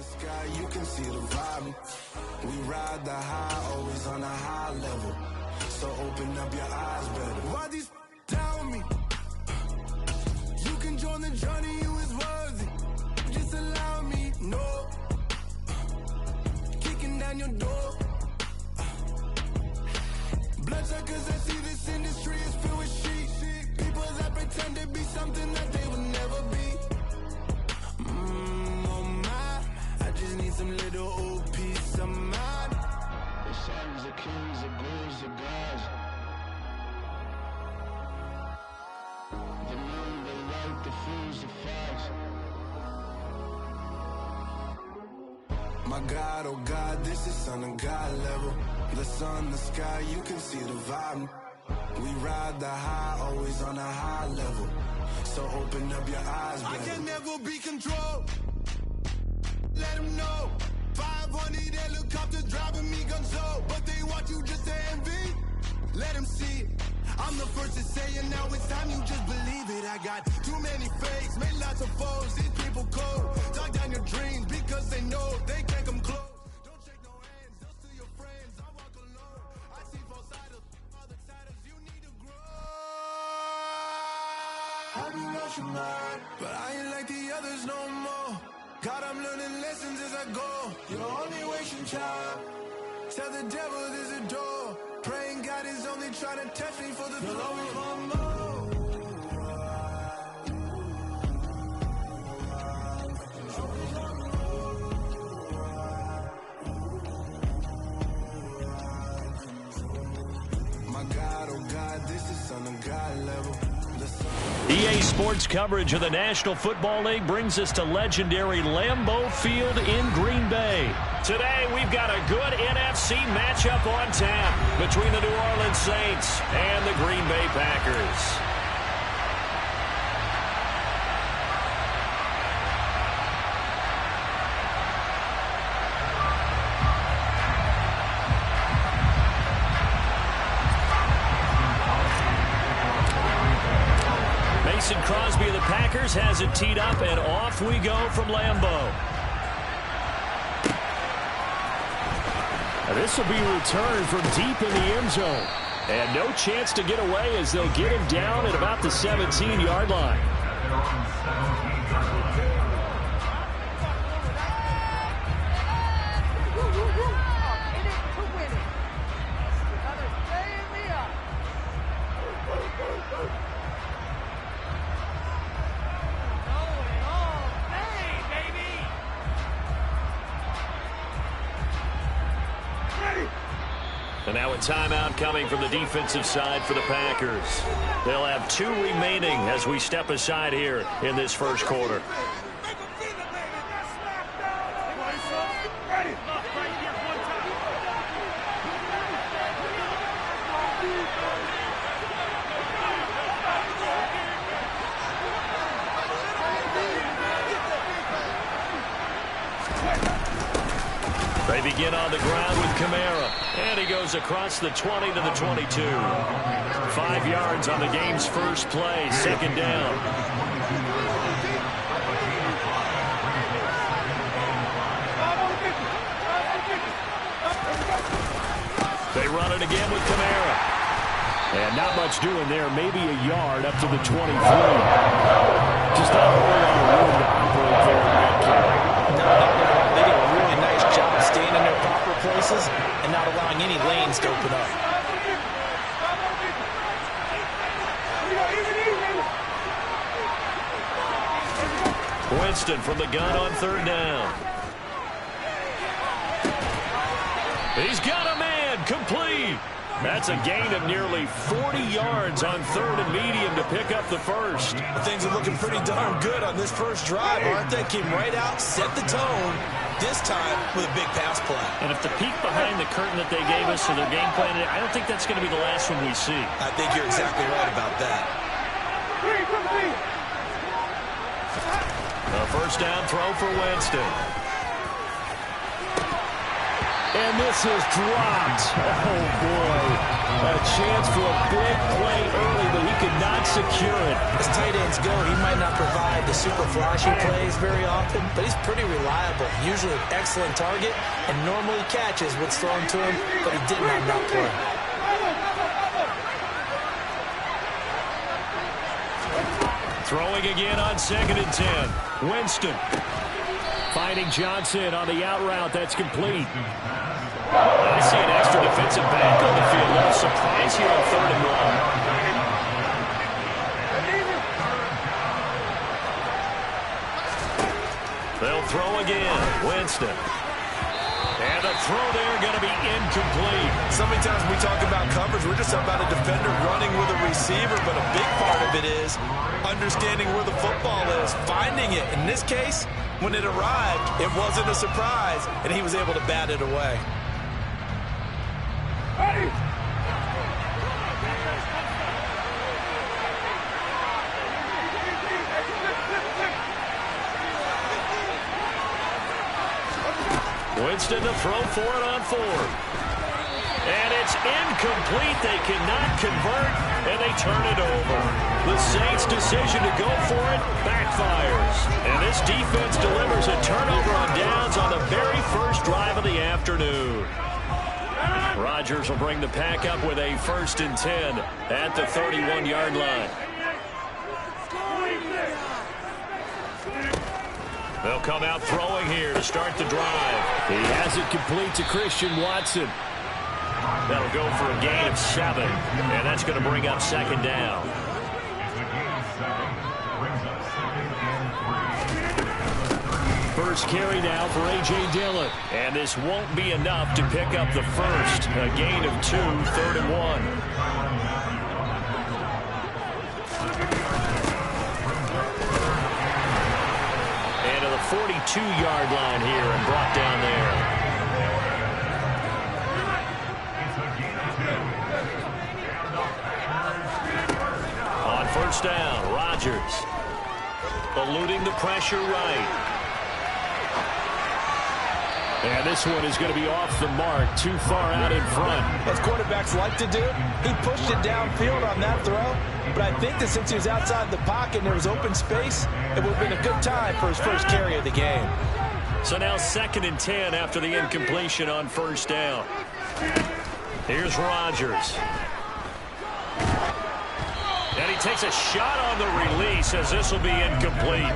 sky, you can see the vibe. We ride the high, always on a high level. So open up your eyes better. Why these tell me? You can join the journey, you is worthy. Just allow me, no. Kicking down your door. Bloodshot cause I see this industry is filled with sheep. People that pretend to be something that they will never be. Oh my, I just need some little old peace of mind. The sons are kings, the ghouls, the gods. The moon, the light, the fools, the facts. My God, oh God, this is son of God level. The sun, the sky, you can see the vibe. We ride the high, always on a high level. So open up your eyes, baby. I can never be controlled. Let them know. 500 helicopters driving me gunso. But they want you just to envy. Let them see it. I'm the first to say it, now it's time you just believe it. I got too many fakes, made lots of foes. These people cold. Talk down your dreams because they know they can't come close. Don't shake no hands, just to your friends. I walk alone. I see both sides, other sides. You need to grow. Have you lost your mind? But I ain't like the others no more. God, I'm learning lessons as I go. You're only wasting time. Tell the devil there's a door. Praying God is only trying to touch me for the glory. You'll always want more. My God, oh God, this is son of God level. EA Sports coverage of the National Football League brings us to legendary Lambeau Field in Green Bay. Today, we've got a good NFC matchup on tap between the New Orleans Saints and the Green Bay Packers. Mason Crosby of the Packers has it teed up, and off we go from Lambeau. Now this will be returned from deep in the end zone. And no chance to get away as they'll get him down at about the 17-yard line. And now a timeout coming from the defensive side for the Packers. They'll have 2 remaining as we step aside here in this first quarter. They begin on the ground with Kamara, and he goes across the 20 to the 22. 5 yards on the game's first play, second down. They run it again with Kamara. And not much doing there, maybe a yard up to the 23. Just not a whole lot of room to operate there in that carry. They did a really nice job staying in their proper places and not allowing any lanes to open up. Winston from the gun on third down. He's got a man, complete. That's a gain of nearly 40 yards on third and medium to pick up the first. Things are looking pretty darn good on this first drive, aren't they? Came right out, set the tone, this time with a big pass play. And if the peek behind the curtain that they gave us for their game plan, I don't think that's going to be the last one we see. I think you're exactly right about that. A first down throw for Winston. And this is dropped. Oh, boy. A chance for a big play early, but he could not secure it. As tight ends go, he might not provide the super flashy plays very often, but he's pretty reliable. Usually an excellent target and normally catches what's thrown to him, but he did not knock play. Throwing again on 2nd and 10. Winston finding Johnson on the out route. That's complete. I see an extra defensive back on the field. A little surprise here on 3rd and 1. They'll throw again. Winston. And the throw there going to be incomplete. So many times when we talk about coverage, we're just talking about a defender running with a receiver, but a big part of it is understanding where the football is, finding it. In this case, when it arrived, it wasn't a surprise, and he was able to bat it away. Winston to throw for it on 4th. And it's incomplete. They cannot convert, and they turn it over. The Saints' decision to go for it backfires. And this defense delivers a turnover on downs on the very first drive of the afternoon. Rodgers will bring the pack up with a 1st and 10 at the 31-yard line. They'll come out throwing here to start the drive. He has it complete to Christian Watson. That'll go for a gain of 7, and that's going to bring up 2nd down. First carry now for A.J. Dillon. And this won't be enough to pick up the first. A gain of 2, 3rd and 1. And to the 42-yard line here and brought down there. On 1st down, Rodgers eluding the pressure right. And this one is going to be off the mark, too far out in front. As quarterbacks like to do, he pushed it downfield on that throw. But I think that since he was outside the pocket and there was open space, it would have been a good time for his first carry of the game. So now 2nd and 10 after the incompletion on 1st down. Here's Rodgers. And he takes a shot on the release as this will be incomplete.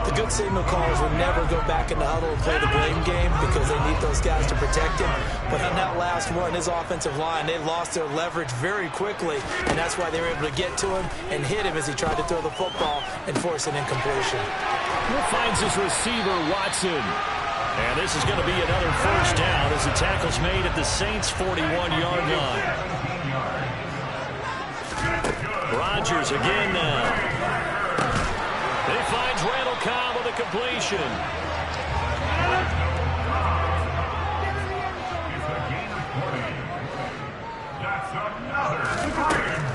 The good signal callers will never go back in the huddle and play the blame game because they need those guys to protect him. But on that last one, his offensive line, they lost their leverage very quickly, and that's why they were able to get to him and hit him as he tried to throw the football and force an incompletion. He finds his receiver, Watson. And this is going to be another 1st down as the tackle's made at the Saints' 41-yard line. Rodgers again now. He finds Randall Cobb with a completion.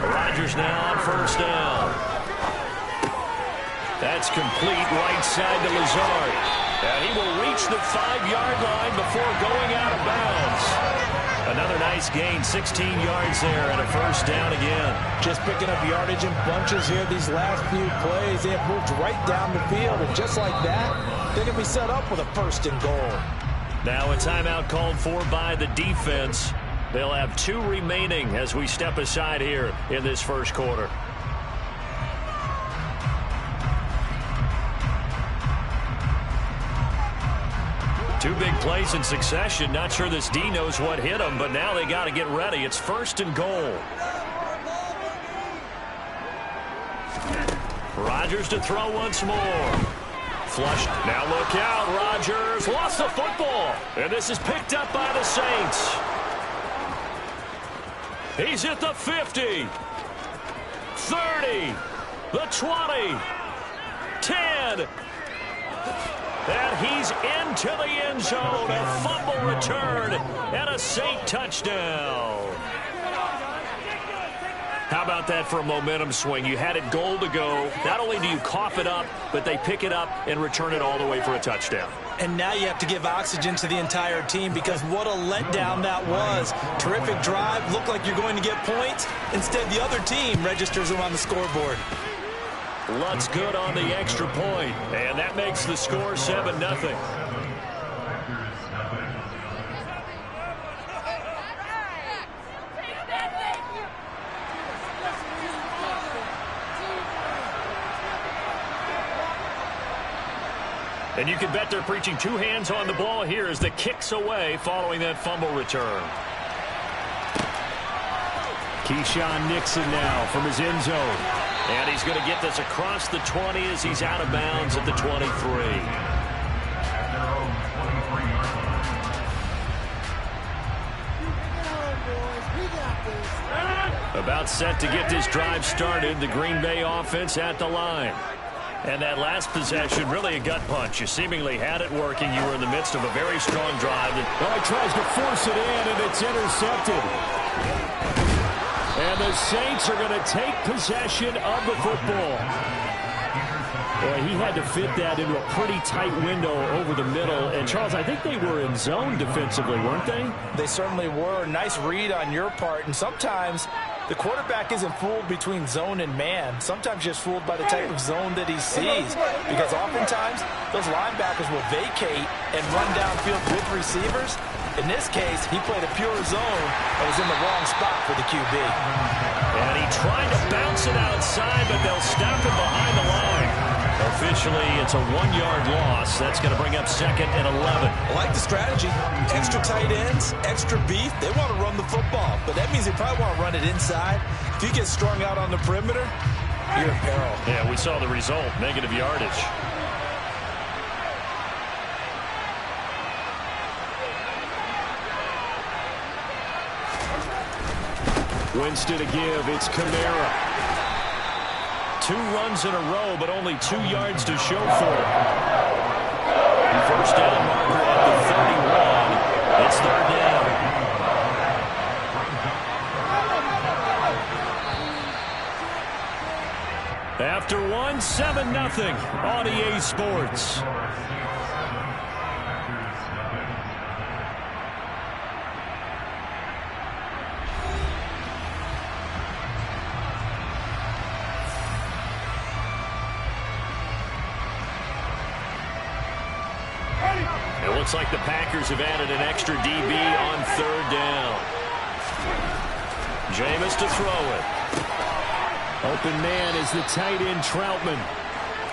Rodgers now on 1st down. That's complete right side to Lazard. And he will reach the 5-yard line before going out of bounds. Another nice gain, 16 yards there, and a 1st down again. Just picking up yardage in bunches here these last few plays. They have moved right down the field, and just like that, they're going to be set up with a 1st and goal. Now a timeout called for by the defense. They'll have 2 remaining as we step aside here in this 1st quarter. Two big plays in succession. Not sure this D knows what hit him, but now they got to get ready. It's 1st and goal. Rodgers to throw once more. Flushed. Now look out. Rodgers lost the football. And this is picked up by the Saints. He's at the 50. 30. The 20. 10. And he's into the end zone. A fumble return and a Saint touchdown. How about that for a momentum swing? You had it goal to go. Not only do you cough it up, but they pick it up and return it all the way for a touchdown. And now you have to give oxygen to the entire team because what a letdown that was. Terrific drive. Looked like you're going to get points. Instead, the other team registers them on the scoreboard. Lutz good on the extra point, and that makes the score 7-0. And you can bet they're preaching two hands on the ball here as the kick's away following that fumble return. Keyshawn Nixon now from his end zone. And he's going to get this across the 20 as he's out of bounds at the 23. About set to get this drive started, the Green Bay offense at the line. And that last possession, really a gut punch. You seemingly had it working. You were in the midst of a very strong drive. Well, he tries to force it in, and it's intercepted. And the Saints are going to take possession of the football. Boy, he had to fit that into a pretty tight window over the middle. And, Charles, I think they were in zone defensively, weren't they? They certainly were. Nice read on your part. And sometimes the quarterback isn't fooled between zone and man. Sometimes just fooled by the type of zone that he sees. Because oftentimes, those linebackers will vacate and run downfield with receivers. In this case, he played a pure zone and was in the wrong spot for the QB. And he tried to bounce it outside, but they'll stop him behind the line. Officially, it's a 1-yard loss. That's going to bring up 2nd and 11. I like the strategy. Extra tight ends, extra beef. They want to run the football, but that means they probably want to run it inside. If you get strung out on the perimeter, you're in peril. Yeah, we saw the result, negative yardage. Winston to give. It's Kamara. 2 runs in a row, but only 2 yards to show for it. First down marker at the 31. It's 3rd down. After 1, 7-0 on EA Sports. It looks like the Packers have added an extra DB on 3rd down. Jameis to throw it. Open man is the tight end Troutman.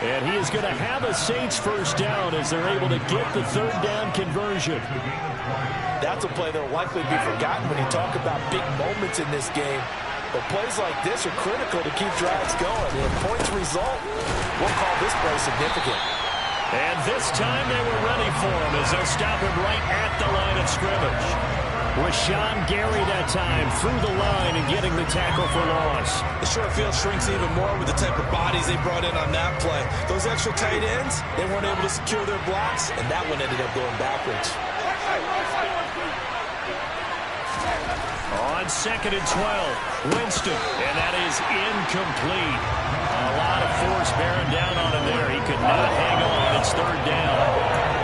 And he is going to have a Saints first down as they're able to get the 3rd down conversion. That's a play that will likely be forgotten when you talk about big moments in this game. But plays like this are critical to keep drives going. And if points result, we'll call this play significant. And this time they were ready for him as they'll stop him right at the line of scrimmage. Rashawn Gary that time through the line and getting the tackle for loss. The short field shrinks even more with the type of bodies they brought in on that play. Those extra tight ends, they weren't able to secure their blocks, and that one ended up going backwards. On 2nd and 12, Winston, and that is incomplete. A lot of force bearing down on him there. He could not hang on. It's 3rd down.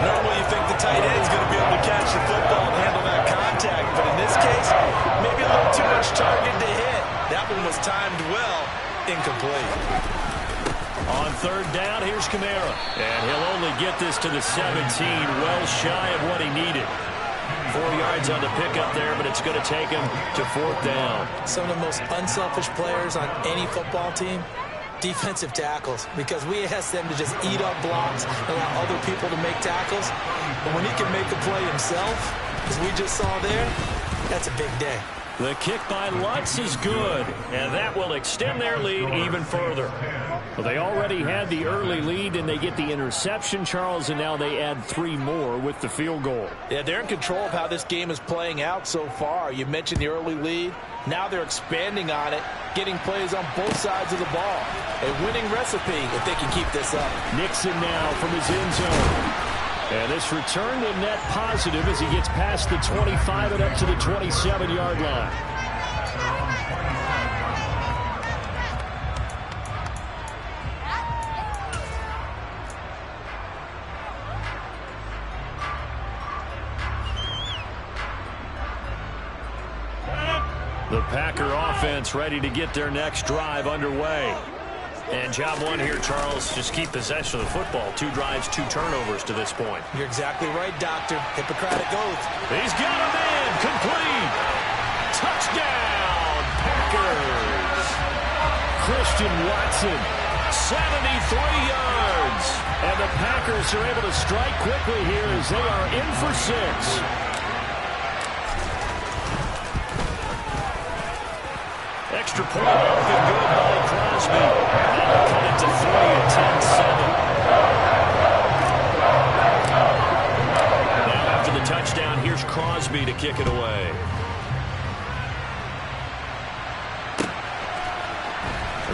Normally you think the tight end's going to be able to catch the football and handle that contact, but in this case, maybe a little too much target to hit. That one was timed well, incomplete. On 3rd down, here's Kamara. And he'll only get this to the 17, well shy of what he needed. 4 yards on the pickup there, but it's going to take him to 4th down. Some of the most unselfish players on any football team, defensive tackles, because we ask them to just eat up blocks and allow other people to make tackles. But when he can make a play himself, as we just saw there, that's a big day. The kick by Lutz is good, and that will extend their lead even further. Well, they already had the early lead, and they get the interception, Charles, and now they add 3 more with the field goal. Yeah, they're in control of how this game is playing out so far. You mentioned the early lead. Now they're expanding on it, getting plays on both sides of the ball. A winning recipe if they can keep this up. Nixon now from his end zone. And this return to net positive as he gets past the 25 and up to the 27-yard line. The Packer offense ready to get their next drive underway. And job one here, Charles, just keep possession of the football. 2 drives, 2 turnovers to this point. You're exactly right, Doctor. Hippocratic oath. He's got a man. Complete. Touchdown, Packers. Christian Watson, 73 yards. and the Packers are able to strike quickly here as they are in for 6. Extra point up and good by Crosby. That'll cut it to 3 at 10-7. Now after the touchdown, here's Crosby to kick it away.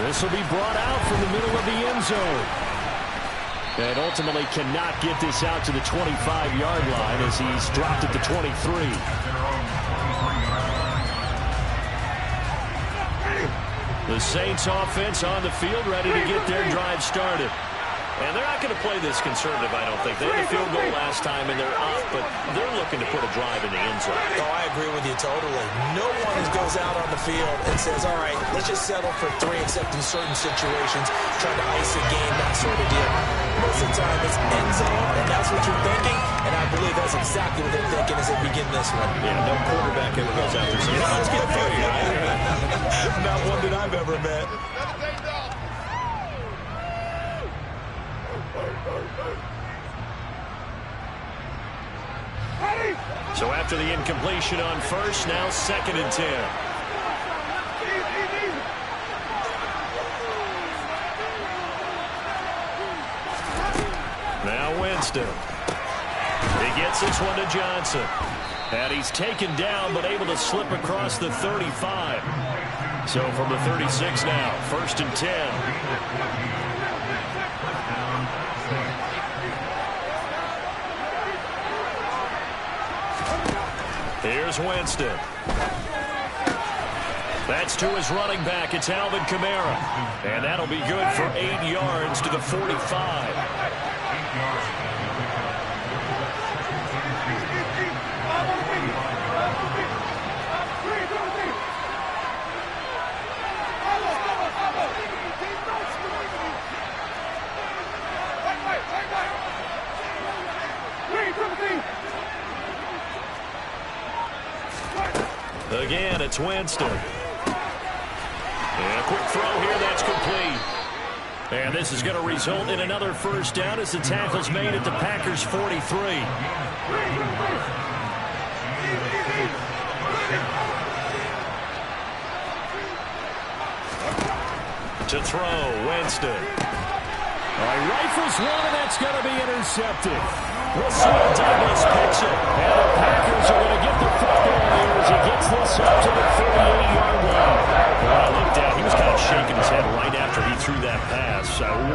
This will be brought out from the middle of the end zone. And ultimately cannot get this out to the 25-yard line as he's dropped it to 23. The Saints offense on the field ready to get their drive started. And they're not going to play this conservative, I don't think. They had a field goal last time, and they're up, but they're looking to put a drive in the end zone. Oh, I agree with you totally. No one goes out on the field and says, all right, let's just settle for 3, except in certain situations, trying to ice a game, that sort of deal. Most of the time, it's end zone, and that's what you're thinking, and I believe that's exactly what they're thinking as they begin this one. Yeah, no quarterback ever goes out there saying, let's get a few here. Not one that I've ever met. So after the incompletion on first, now 2nd and 10. Now Winston. He gets this one to Johnson. And he's taken down but able to slip across the 35. So from the 36 now, 1st and 10. Here's Winston. That's to his running back. It's Alvin Kamara. And that'll be good for 8 yards to the 45. Again, it's Winston. And a quick throw here, that's complete. And this is going to result in another first down as the tackle's made at the Packers' 43. To throw, Winston. All right, rifles one, and that's going to be intercepted. Rasul Douglas picks it, and the Packers are going to get the football here as he gets this up to the 38-yard line. When I looked at, he was kind of shaking his head right after he threw that pass.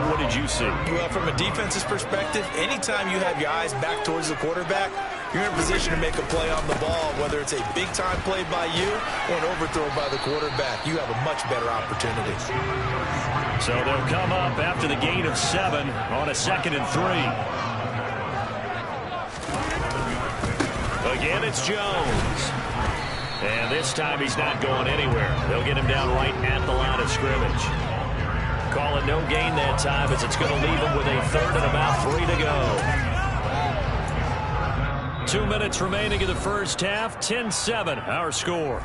What did you see? Well, from a defense's perspective, anytime you have your eyes back towards the quarterback, you're in a position to make a play on the ball, whether it's a big-time play by you or an overthrow by the quarterback. You have a much better opportunity. So they'll come up after the gain of 7 on a 2nd and 3. Again, it's Jones. And this time he's not going anywhere. They'll get him down right at the line of scrimmage. Call it no gain that time as it's going to leave him with a 3rd and about 3 to go. 2 minutes remaining in the first half. 10-7, our score.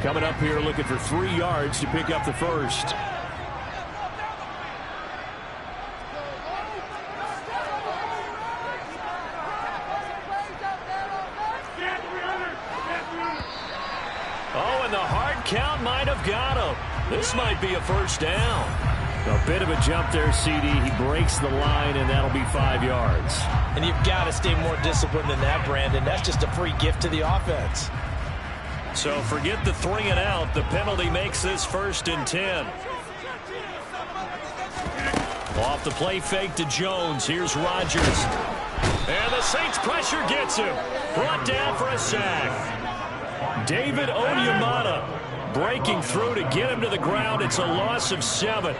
Coming up here looking for 3 yards to pick up the first. Oh, and the hard count might have got him. This might be a first down. A bit of a jump there, CD. He breaks the line, and that'll be 5 yards. And you've got to stay more disciplined than that, Brandon. That's just a free gift to the offense. So forget the 3 and out. The penalty makes this 1st and 10. Off the play fake to Jones. Here's Rodgers. And the Saints pressure gets him. Brought down for a sack. David Onyemata breaking through to get him to the ground. It's a loss of 7.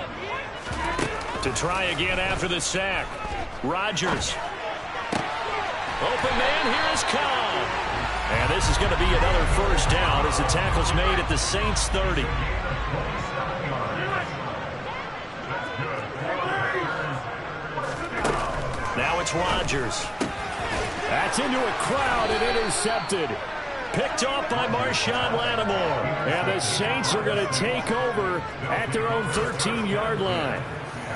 To try again after the sack. Rodgers. Open man, here is Cobb. And this is going to be another first down as the tackle's made at the Saints 30. Now it's Rodgers. That's into a crowd and intercepted. Picked off by Marshawn Lattimore. And the Saints are going to take over at their own 13-yard line.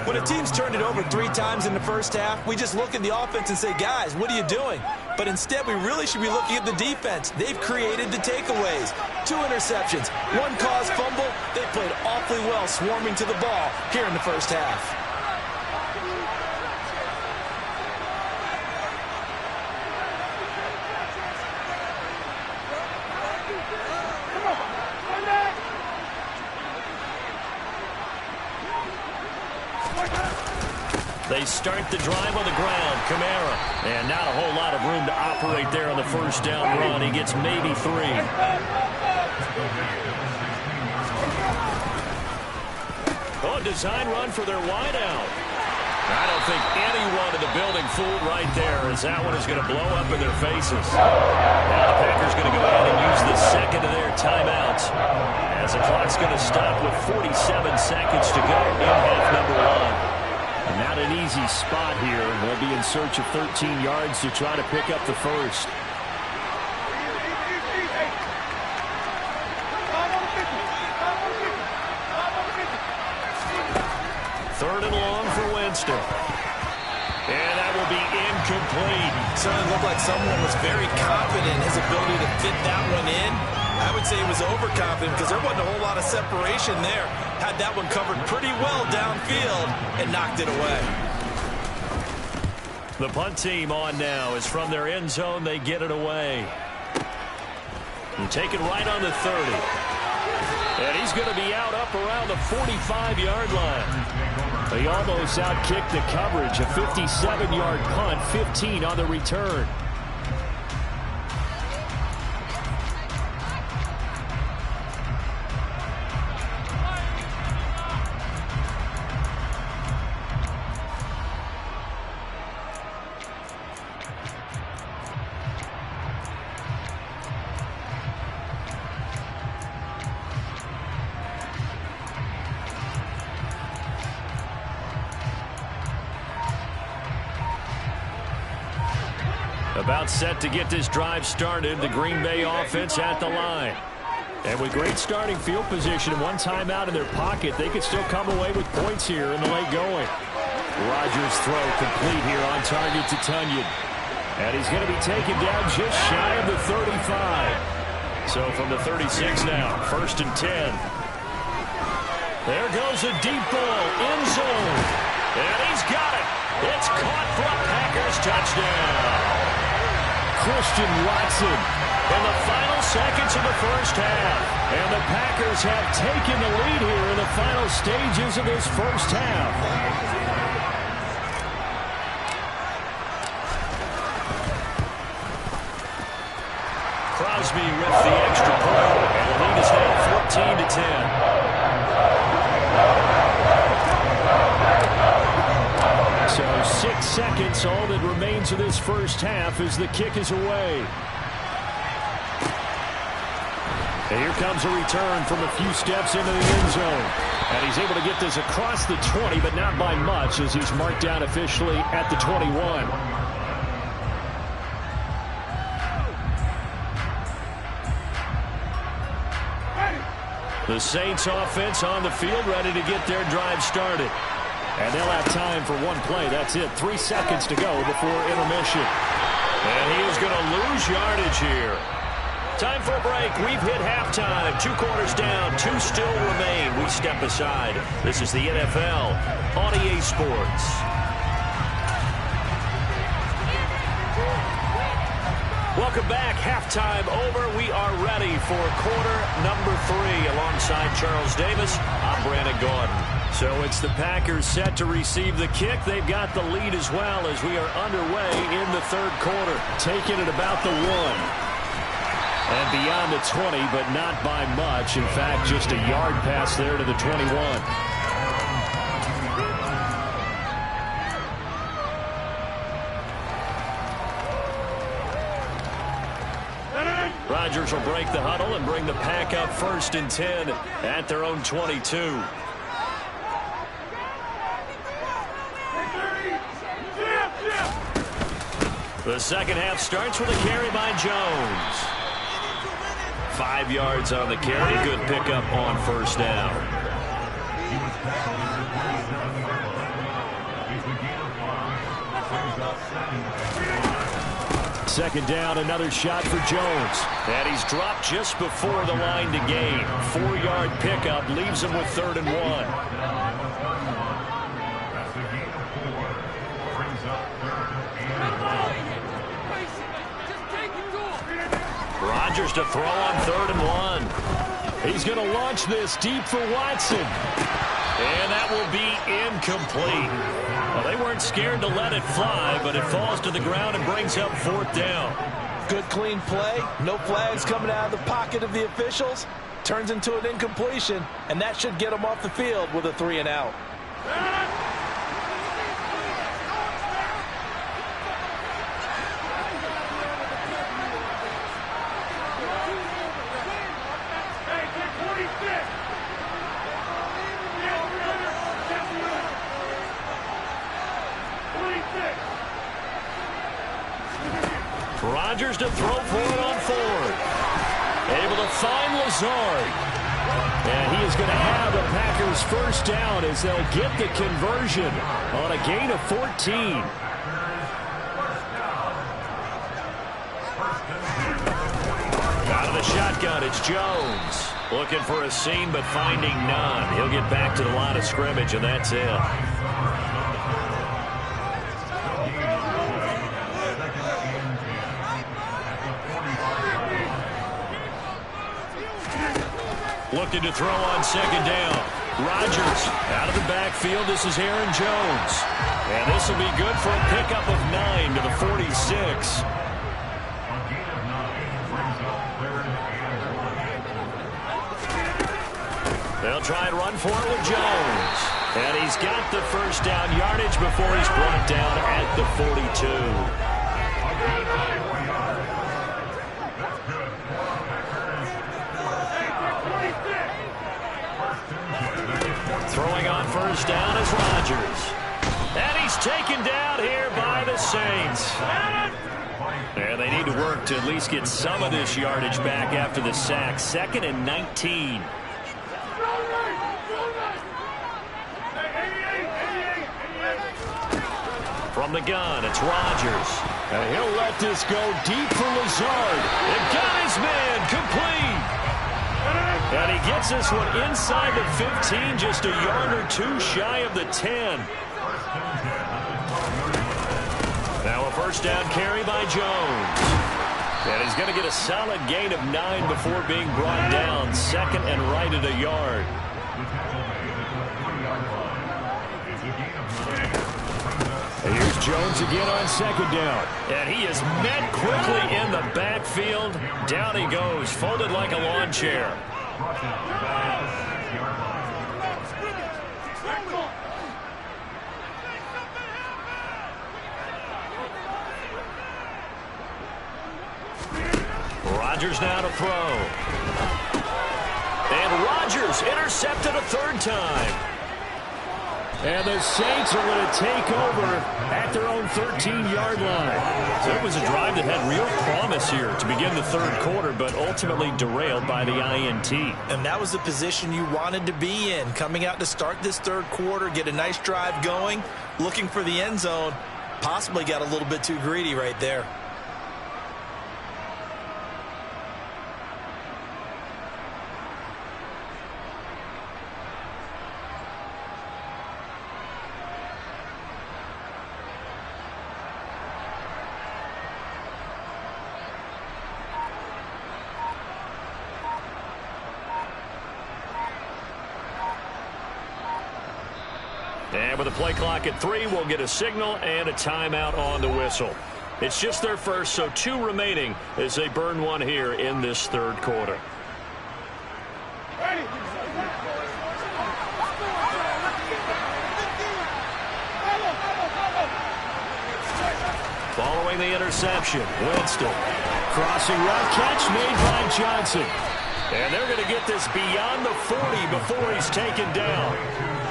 When a team's turned it over 3 times in the first half, we just look at the offense and say, guys, what are you doing? But instead, we really should be looking at the defense. They've created the takeaways. 2 interceptions, 1 caused fumble. They played awfully well swarming to the ball here in the first half. They start the drive on the ground. Kamara. And not a whole lot of room to operate there on the first down run. He gets maybe 3. Oh, design run for their wideout. I don't think anyone in the building fooled right there, as that one is going to blow up in their faces. Now the Packers going to go ahead and use the second of their timeouts, as the clock's going to stop with 47 seconds to go in half number 1. Not an easy spot here. They'll be in search of 13 yards to try to pick up the first. Third and long for Winston. And that will be incomplete. Certainly looked like someone was very confident in his ability to fit that one in. I would say he was overconfident because there wasn't a whole lot of separation there. Had that one covered pretty well downfield and knocked it away. The punt team on now is from their end zone. They get it away. And take it right on the 30. And he's going to be out up around the 45-yard line. He almost outkicked the coverage. A 57-yard punt, 15 on the return. About set to get this drive started. The Green Bay offense at the line. And with great starting field position and 1 timeout in their pocket, they could still come away with points here in the late going. Rodgers' throw complete here on target to Tunyon. And he's going to be taken down just shy of the 35. So from the 36 now, 1st and 10. There goes a deep ball, end zone. And he's got it. It's caught for a Packers touchdown. Christian Watson in the final seconds of the first half. And the Packers have taken the lead here in the final stages of this first half. Crosby with the extra point. And the lead is now 14-10. So 6 seconds, all that remains of this first half as the kick is away. And here comes a return from a few steps into the end zone. And he's able to get this across the 20, but not by much, as he's marked down officially at the 21. The Saints offense on the field, ready to get their drive started. And they'll have time for 1 play. That's it. 3 seconds to go before intermission. And he is going to lose yardage here. Time for a break. We've hit halftime. 2 quarters down. 2 still remain. We step aside. This is the NFL on EA Sports. Welcome back. Halftime over. We are ready for quarter number 3. Alongside Charles Davis, I'm Brandon Gordon. So it's the Packers set to receive the kick. They've got the lead as well as we are underway in the 3rd quarter. Taking it about the 1. And beyond the 20, but not by much. In fact, just a yard pass there to the 21. Rodgers will break the huddle and bring the pack up 1st and 10 at their own 22. The second half starts with a carry by Jones. 5 yards on the carry. Good pickup on 1st down. Second down, another shot for Jones. And he's dropped just before the line to gain. 4-yard pickup leaves him with 3rd and 1. Rodgers to throw on 3rd and 1. He's going to launch this deep for Watson. And that will be incomplete. Well, they weren't scared to let it fly, but it falls to the ground and brings up 4th down. Good, clean play. No flags coming out of the pocket of the officials. Turns into an incompletion, and that should get them off the field with a 3 and out. Rodgers to throw for it on 4th. Able to find Lazard. And he is going to have the Packers 1st down as they'll get the conversion on a gain of 14. Out of the shotgun, it's Jones. Looking for a seam, but finding none. He'll get back to the line of scrimmage, and that's it. Looking to throw on 2nd down. Rodgers out of the backfield. This is Aaron Jones. And this will be good for a pickup of 9 to the 46. They'll try and run for it with Jones. And he's got the 1st down yardage before he's brought down at the 42. Throwing on 1st down is Rodgers. And he's taken down here by the Saints. And they need to work to at least get some of this yardage back after the sack. 2nd and 19. From the gun, it's Rodgers. And he'll let this go deep for Lazard. And got his man complete. And he gets this one inside the 15, just a yard or 2 shy of the 10. Now a 1st down carry by Jones. And he's going to get a solid gain of 9 before being brought down. 2nd and right at a yard. And here's Jones again on 2nd down. And he is met quickly in the backfield. Down he goes, folded like a lawn chair. Rodgers now to throw. And Rodgers intercepted a 3rd time. And the Saints are going to take over at their own 13-yard line. So it was a drive that had real promise here to begin the 3rd quarter, but ultimately derailed by the INT. And that was the position you wanted to be in. Coming out to start this 3rd quarter, get a nice drive going, looking for the end zone. Possibly got a little bit too greedy right there. And with the play clock at 3, we'll get a signal and a timeout on the whistle. It's just their first, so 2 remaining as they burn one here in this third quarter. Following the interception, Winston. Crossing route catch made by Johnson. And they're going to get this beyond the 40 before he's taken down.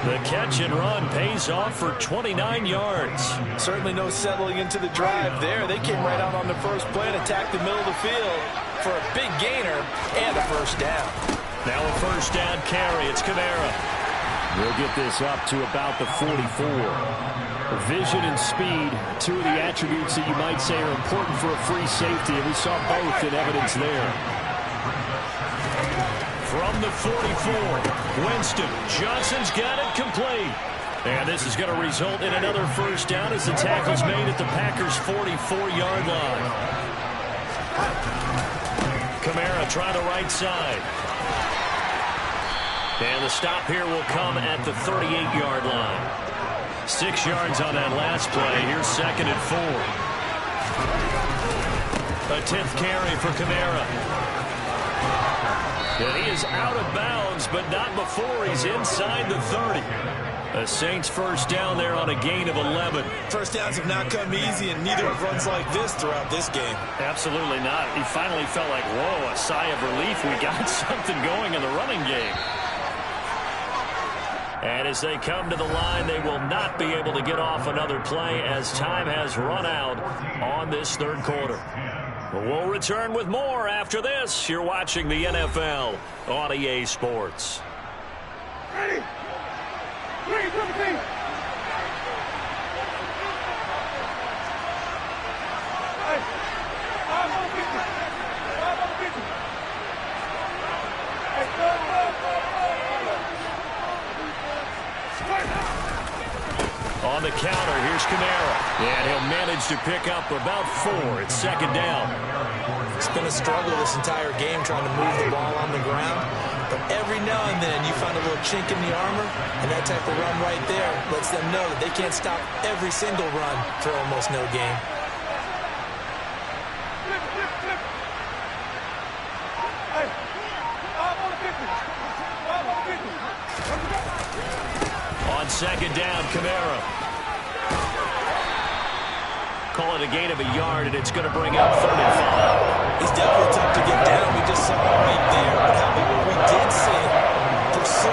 The catch and run pays off for 29 yards. Certainly no settling into the drive there. They came right out on the first play and attacked the middle of the field for a big gainer and a first down. Now a first down carry. It's Kamara. We'll get this up to about the 44. Vision and speed, 2 of the attributes that you might say are important for a free safety, and we saw both in evidence there. From the 44, Winston. Johnson's got it complete. And this is going to result in another first down as the tackle's made at the Packers' 44-yard line. Kamara trying the right side. And the stop here will come at the 38-yard line. 6 yards on that last play. Here's 2nd and 4. A 10th carry for Kamara. And he is out of bounds, but not before he's inside the 30. A Saints first down there on a gain of 11. First downs have not come easy, and neither have runs like this throughout this game. Absolutely not. He finally felt like, whoa, a sigh of relief. We got something going in the running game. And as they come to the line, they will not be able to get off another play as time has run out on this third quarter. We'll return with more after this. You're watching the NFL on EA Sports. Ready? 3, 17. On the counter, here's Kamara. And he'll manage to pick up about 4. It's 2nd down. It's been a struggle this entire game trying to move the ball on the ground. But every now and then you find a little chink in the armor, and that type of run right there lets them know that they can't stop every single run for almost no gain. On 2nd down, Kamara. Call it a gain of a yard, and it's going to bring up 3rd and 5. He's definitely tough to get down. We just saw it right there. But how about what we did see? Pursue,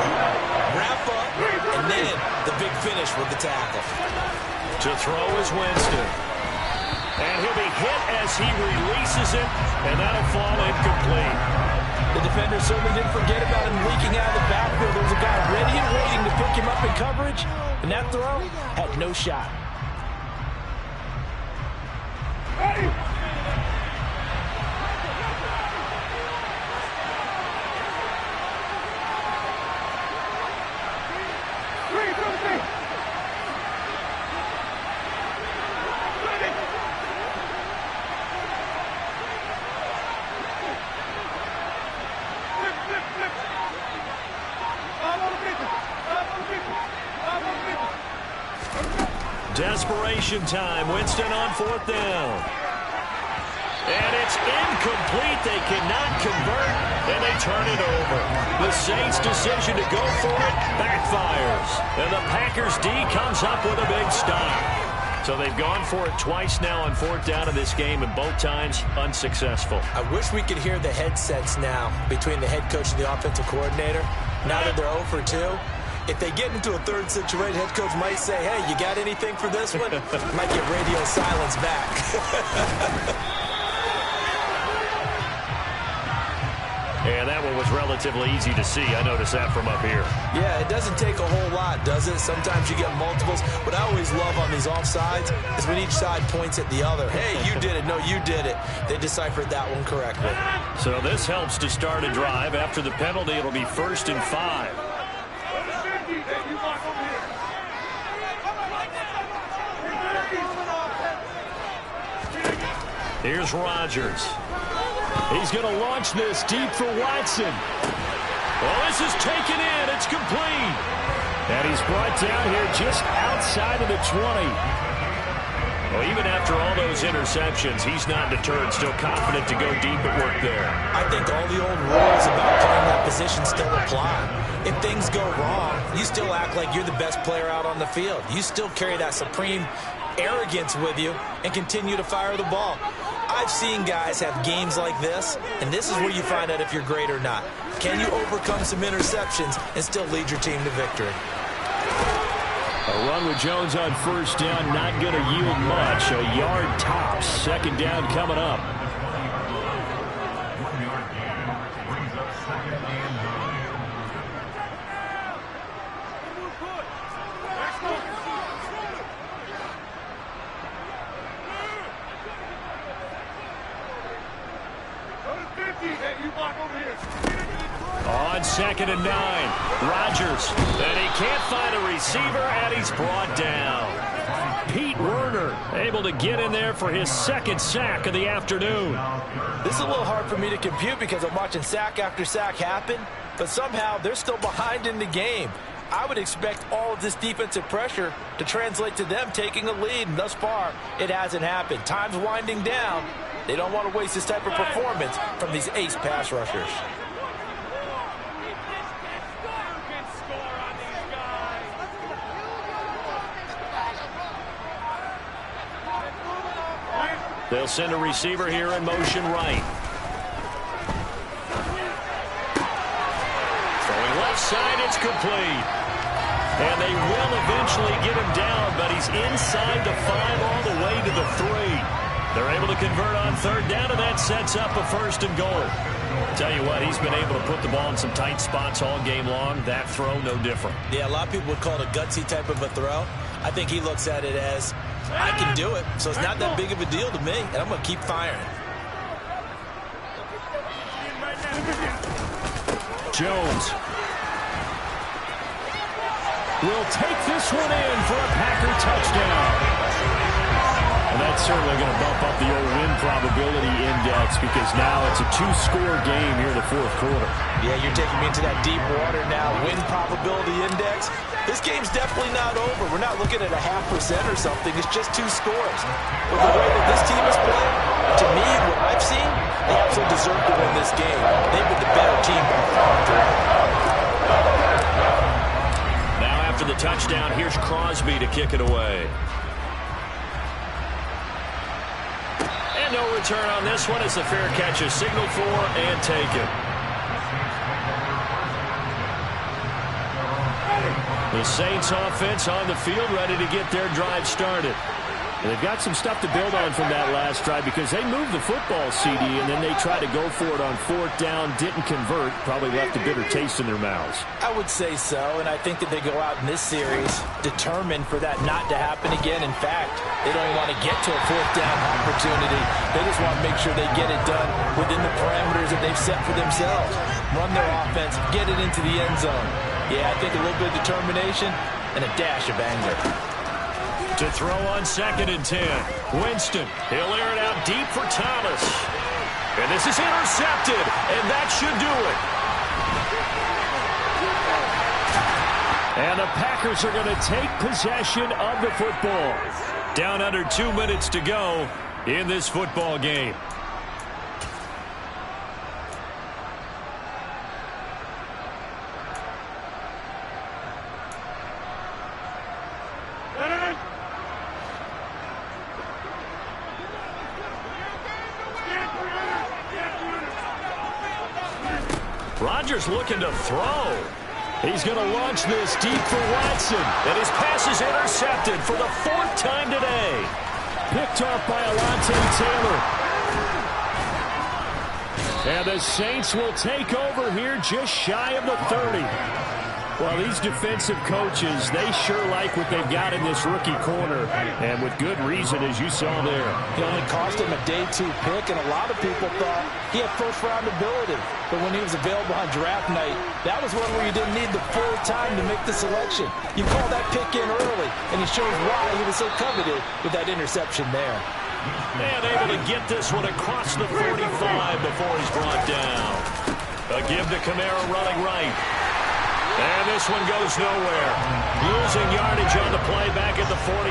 wrap up, and then the big finish with the tackle. To throw is Winston. And he'll be hit as he releases it, and that'll fall incomplete. The defender certainly didn't forget about him leaking out of the backfield. There was a guy ready and waiting to pick him up in coverage, and that throw had no shot. Ready? Desperation time. Winston on 4th down. And it's incomplete. They cannot convert, and they turn it over. The Saints' decision to go for it backfires. And the Packers' D comes up with a big stop. So they've gone for it twice now on 4th down in this game, and both times unsuccessful. I wish we could hear the headsets now between the head coach and the offensive coordinator. Now that they're 0 for 2. If they get into a third situation, head coach might say, hey, you got anything for this one? Might get radio silence back. And that one was relatively easy to see. I noticed that from up here. Yeah, it doesn't take a whole lot, does it? Sometimes you get multiples. What I always love on these offsides is when each side points at the other. Hey, you did it. No, you did it. They deciphered that one correctly. So this helps to start a drive. After the penalty, it'll be 1st and 5. Here's Rodgers. He's going to launch this deep for Watson. Well, this is taken in. It's complete. And he's brought down here just outside of the 20. Well, even after all those interceptions, he's not deterred, still confident to go deep at work there. I think all the old rules about playing that position still apply. If things go wrong, you still act like you're the best player out on the field. You still carry that supreme arrogance with you and continue to fire the ball. I've seen guys have games like this, and this is where you find out if you're great or not. Can you overcome some interceptions and still lead your team to victory? A run with Jones on first down, not going to yield much. A yard tops. Second down coming up. 1 yard gain brings up 2nd and 9. On 2nd and 9, Rodgers, and he can't find a receiver, and he's brought down. Pete Werner able to get in there for his 2nd sack of the afternoon. This is a little hard for me to compute because I'm watching sack after sack happen, but somehow they're still behind in the game. I would expect all of this defensive pressure to translate to them taking a lead, and thus far, it hasn't happened. Time's winding down. They don't want to waste this type of performance from these ace pass rushers. They'll send a receiver here in motion right. Throwing left side, it's complete. And they will eventually get him down, but he's inside the 5 all the way to the 3. They're able to convert on 3rd down, and that sets up a 1st and goal. Tell you what, he's been able to put the ball in some tight spots all game long. That throw, no different. Yeah, a lot of people would call it a gutsy type of a throw. I think he looks at it as, I can do it, so it's not that big of a deal to me, and I'm going to keep firing. Jones will take this one in for a Packer touchdown. And that's certainly going to bump up the old win probability index because now it's a 2-score game here in the 4th quarter. Yeah, you're taking me into that deep water now. Win probability index. This game's definitely not over. We're not looking at a 0.5% or something. It's just 2 scores. But the way that this team has played, to me, what I've seen, they absolutely deserve to win this game. They've been the better team by far through. Now after the touchdown, here's Crosby to kick it away. And no return on this one as the fair catch is signaled for and taken. The Saints offense on the field ready to get their drive started. And they've got some stuff to build on from that last drive because they moved the football, CD, and then they tried to go for it on 4th down, didn't convert, probably left a bitter taste in their mouths. I would say so, and I think that they go out in this series determined for that not to happen again. In fact, they don't even want to get to a 4th down opportunity. They just want to make sure they get it done within the parameters that they've set for themselves. Run their offense, get it into the end zone. Yeah, I think a little bit of determination and a dash of anger. To throw on 2nd and 10. Winston, he'll air it out deep for Thomas. And this is intercepted, and that should do it. And the Packers are going to take possession of the football. Down under 2 minutes to go in this football game. Rodgers looking to throw. He's going to launch this deep for Watson. And his pass is intercepted for the 4th time today. Picked off by Alontae Taylor. And the Saints will take over here just shy of the 30. Well, these defensive coaches, they sure like what they've got in this rookie corner. And with good reason, as you saw there. It only cost him a day 2 pick, and a lot of people thought he had 1st-round ability. But when he was available on draft night, that was one where you didn't need the full time to make the selection. You call that pick in early, and he shows why he was so coveted with that interception there. And able to get this one across the 45 before he's brought down. A give to Kamara running right. And this one goes nowhere. Losing yardage on the play back at the 46.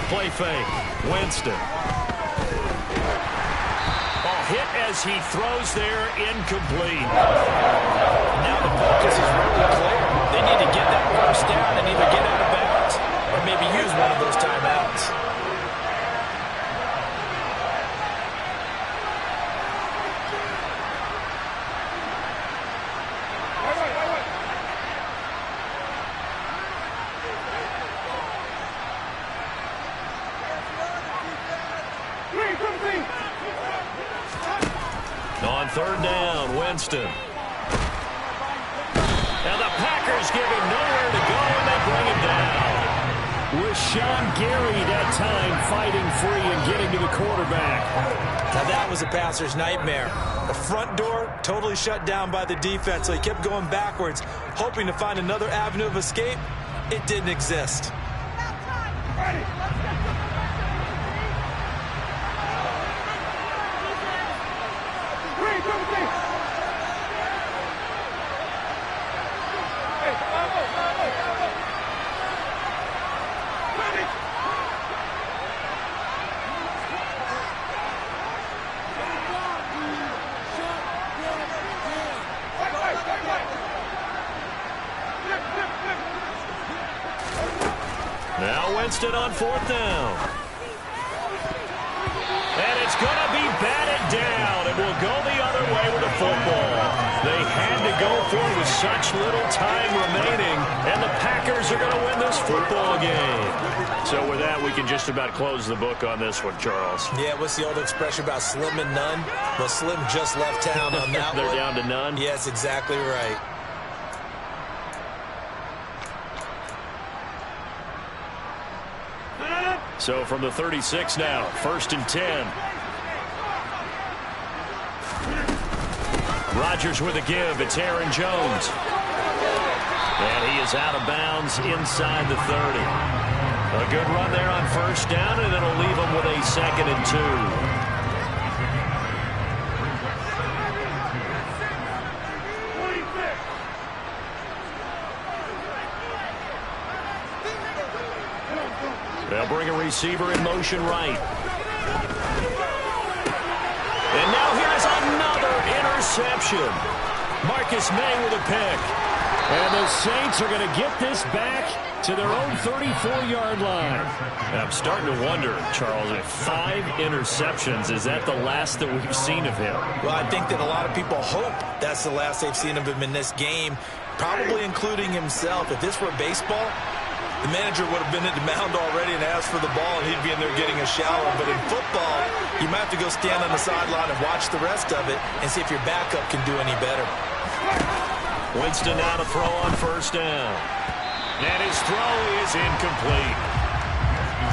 Play fake. Winston. Hit as he throws there, incomplete. Now the focus is really clear. They need to get that first down and either get out of bounds or maybe use one of those timeouts. On third down, Winston. And the Packers give him nowhere to go, and they bring him down. Rashawn Gary that time fighting free and getting to the quarterback. Now that was a passer's nightmare. The front door totally shut down by the defense, so he kept going backwards, hoping to find another avenue of escape. It didn't exist. Ready. Now Winston on fourth down. And it's going to be batted down. It will go the other way with the football. They had to go for it with such little time remaining, and the Packers are going to win this football game. So with that, we can just about close the book on this one, Charles. Yeah, what's the old expression about slim and none? Well, Slim just left town on that They're one. down to none? Yes, exactly right. So from the 36 now, 1st and 10. Rodgers with a give. It's Aaron Jones. And he is out of bounds inside the 30. A good run there on first down, and it'll leave him with a 2nd and 2. They'll bring a receiver in motion right. And now here's another interception. Marcus May with a pick. And the Saints are going to get this back to their own 34-yard line. I'm starting to wonder, Charles, if 5 interceptions, is that the last that we've seen of him? Well, I think that a lot of people hope that's the last they've seen of him in this game, probably including himself. If this were baseball, the manager would have been at the mound already and asked for the ball, and he'd be in there getting a shower. But in football, you might have to go stand on the sideline and watch the rest of it and see if your backup can do any better. Winston now to throw on first down. And his throw is incomplete.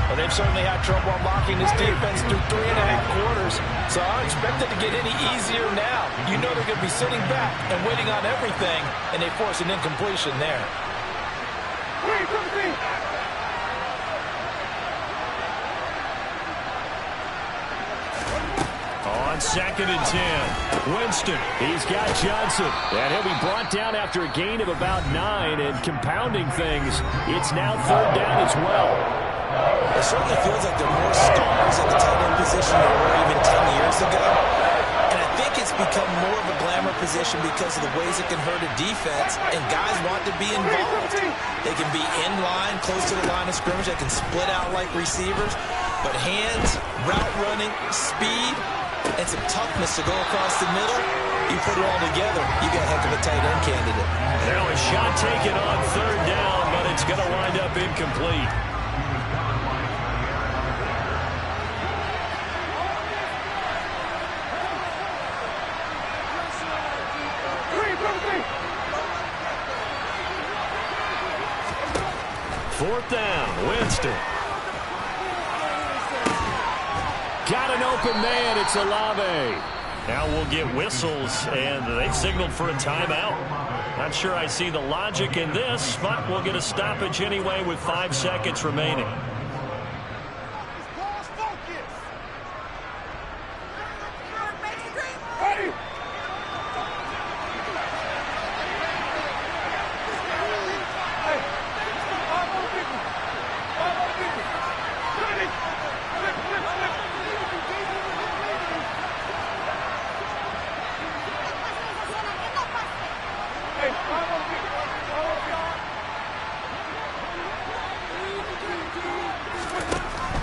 Well, they've certainly had trouble unlocking this defense through 3.5 quarters, so I don't expect it to get any easier now. You know they're going to be sitting back and waiting on everything, and they force an incompletion there. On 2nd and 10, Winston. He's got Johnson. And he'll be brought down after a gain of about 9. And compounding things, it's now 3rd down as well. It certainly feels like there are more stars at the tight end position than there were even 10 years ago. And I think it's become more of a glamour position because of the ways it can hurt a defense, and guys want to be involved. They can be in line, close to the line of scrimmage. They can split out like receivers. But hands, route running, speed, and some toughness to go across the middle, you put it all together, you got a heck of a tight end candidate. Now a shot taken on 3rd down, but it's going to wind up incomplete. Fourth down, Winston. Got an open man. It's Olave. Now we'll get whistles, and they've signaled for a timeout. Not sure I see the logic in this, but we'll get a stoppage anyway with 5 seconds remaining.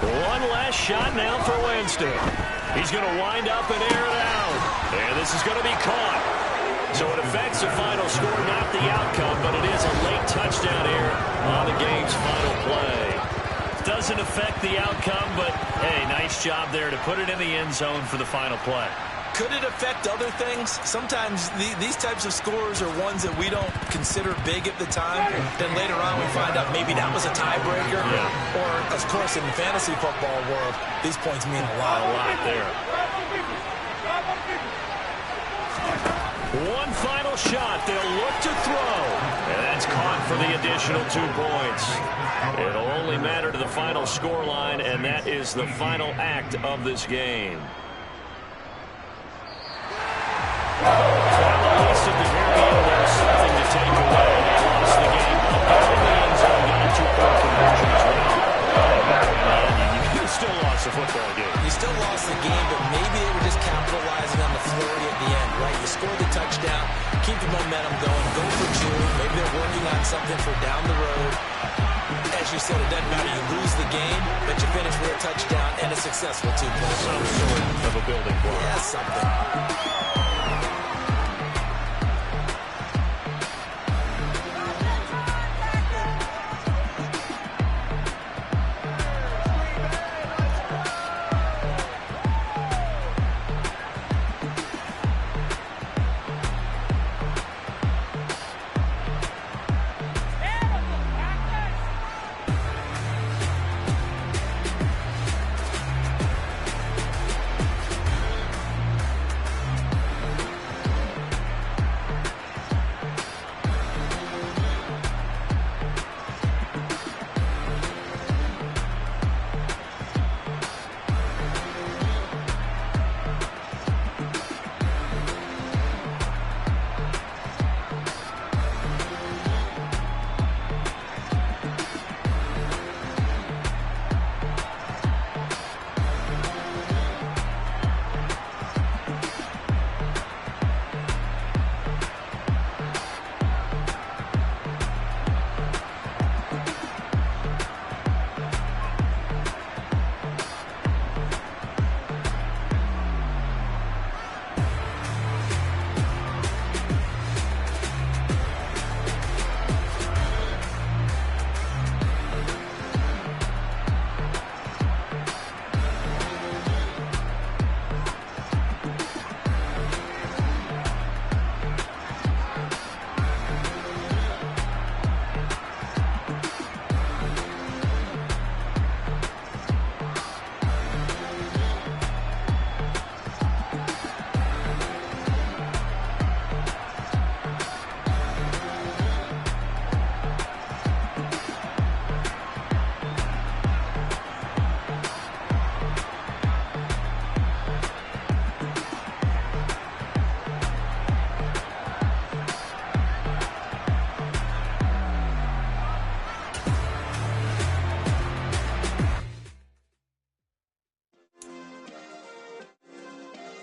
One last shot now for Winston. He's going to wind up and air it out. And this is going to be caught. So it affects the final score, not the outcome, but it is a late touchdown error on the game's final play. Doesn't affect the outcome, but, hey, nice job there to put it in the end zone for the final play. Could it affect other things? Sometimes these types of scores are ones that we don't consider big at the time. Then later on we find out maybe that was a tiebreaker. Yeah. Or, of course, in the fantasy football world, these points mean a lot. A lot there. One final shot. They'll look to throw. And that's caught for the additional 2 points. It'll only matter to the final scoreline, and that is the final act of this game. Well, at least at the very end, there's something to take away. They lost the game. Got in the end zone, got a 2-point conversion as well. And you still lost the football game. You still lost the game, but maybe they were just capitalizing on the flurry at the end, right? You score the touchdown, keep the momentum going, go for 2. Maybe they're working on something for down the road. As you said, it doesn't matter. You lose the game, but you finish with a touchdown and a successful 2 points. Some sort of a building block. Yeah, something.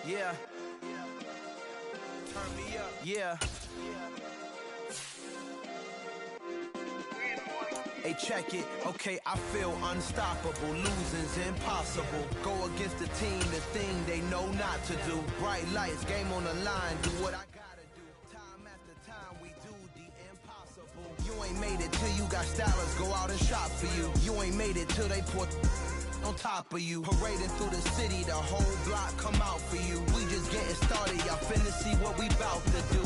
Yeah. Turn me up. Yeah. Hey, check it. Okay, I feel unstoppable. Losing's impossible. Go against the team, the thing they know not to do. Bright lights, game on the line. Do what I gotta do. Time after time, we do the impossible. You ain't made it till you got stylers go out and shop for you. You ain't made it till they put on top of you. Parading through the city, the whole block come out for you. We just getting started, y'all finna see what we bout to do.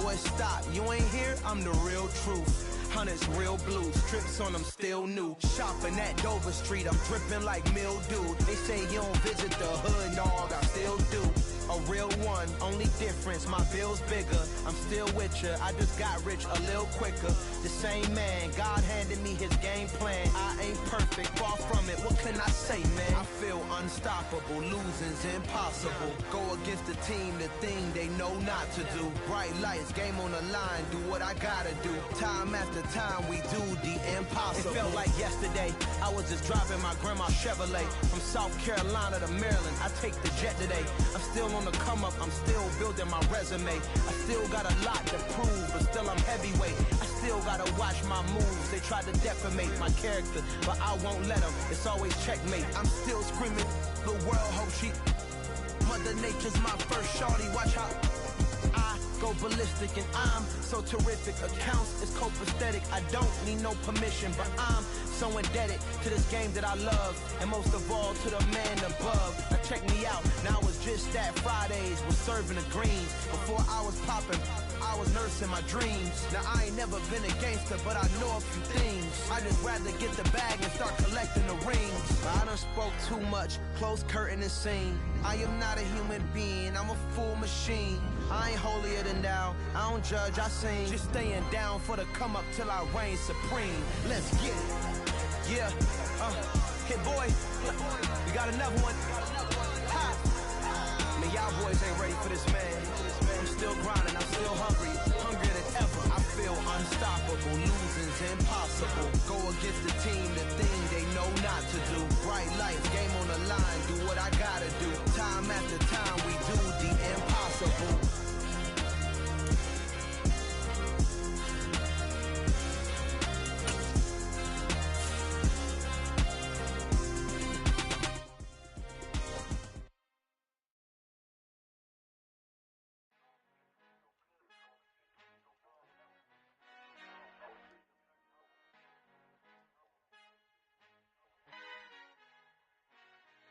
Boy, stop, you ain't here, I'm the real truth. Hunters, real blues, trips on them still new. Shopping at Dover Street, I'm dripping like mildew. They say you don't visit the hood, dog, I still do. A real one, only difference, my bill's bigger. I'm still with ya, I just got rich a little quicker. The same man, God handed me his game plan. I ain't perfect, far from it, what can I say, man? I feel unstoppable, losing's impossible. Go against the team, the thing they know not to do. Bright lights, game on the line, do what I gotta do. Time after time, we do the impossible. It felt like yesterday, I was just driving my grandma's Chevrolet. From South Carolina to Maryland, I take the jet today. I'm still on the come up, I'm still building my resume. I still got a lot to prove, but still I'm heavyweight. I still gotta watch my moves. They try to defamate my character, but I won't let them. It's always checkmate. I'm still screaming, the world hope she. Mother Nature's my first shorty. Watch how I go ballistic, and I'm so terrific. Accounts is copacetic. I don't need no permission, but I'm so indebted to this game that I love, and most of all to the man above. Now check me out. Now it's just that Fridays was serving the greens. Before I was popping, I was nursing my dreams. Now I ain't never been a gangster, but I know a few things. I just rather get the bag and start collecting the rings. But I done spoke too much, close curtain and scene. I am not a human being, I'm a full machine. I ain't holier than thou, I don't judge, I sing. Just staying down for the come up till I reign supreme. Let's get it. Yeah, hit boy, we got another one. Ha! Man, y'all boys ain't ready for this, man. I'm still grinding, I'm still hungry, hungrier than ever. I feel unstoppable, losing's impossible. Go against the team, the thing they know not to do. Bright lights, game on the line, do what I gotta do. Time after time, we do the impossible.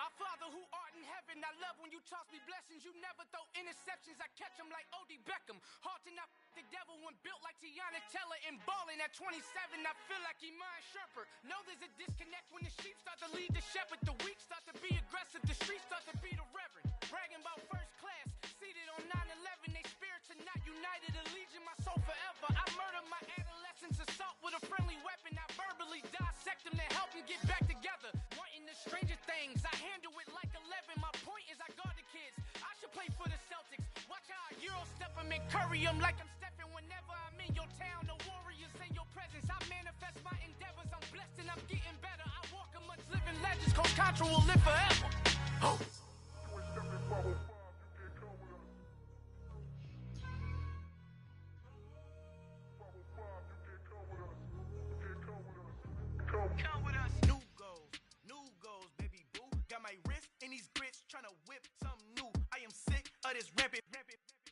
Our Father who art in heaven, I love when you toss me blessings. You never throw interceptions, I catch them like O.D. Beckham. Hard to knock the devil when built like Tiana Teller and balling at 27. I feel like Iman Shumpert. Know there's a disconnect when the sheep start to lead the shepherd. The weak start to be aggressive, the streets start to be the reverend. Bragging about first class, seated on 9/11. They spirits are not united, allegiance my soul forever. I murder my adolescence, assault with a friendly weapon. I verbally dissect them to help them get back together. Wanting the stranger things, I handle it like 11. My point is I guard the kids. I should play for the Celtics. Watch how I Euro step them and curry them like I'm stepping whenever I'm in your town. The warriors in your presence. I manifest my endeavors. I'm blessed and I'm getting better. I walk amongst living legends. Coach Contra will live forever. Oh. Come with us. New goals, baby boo. Got my wrist in these grits, tryna whip something new. I am sick of this rampant.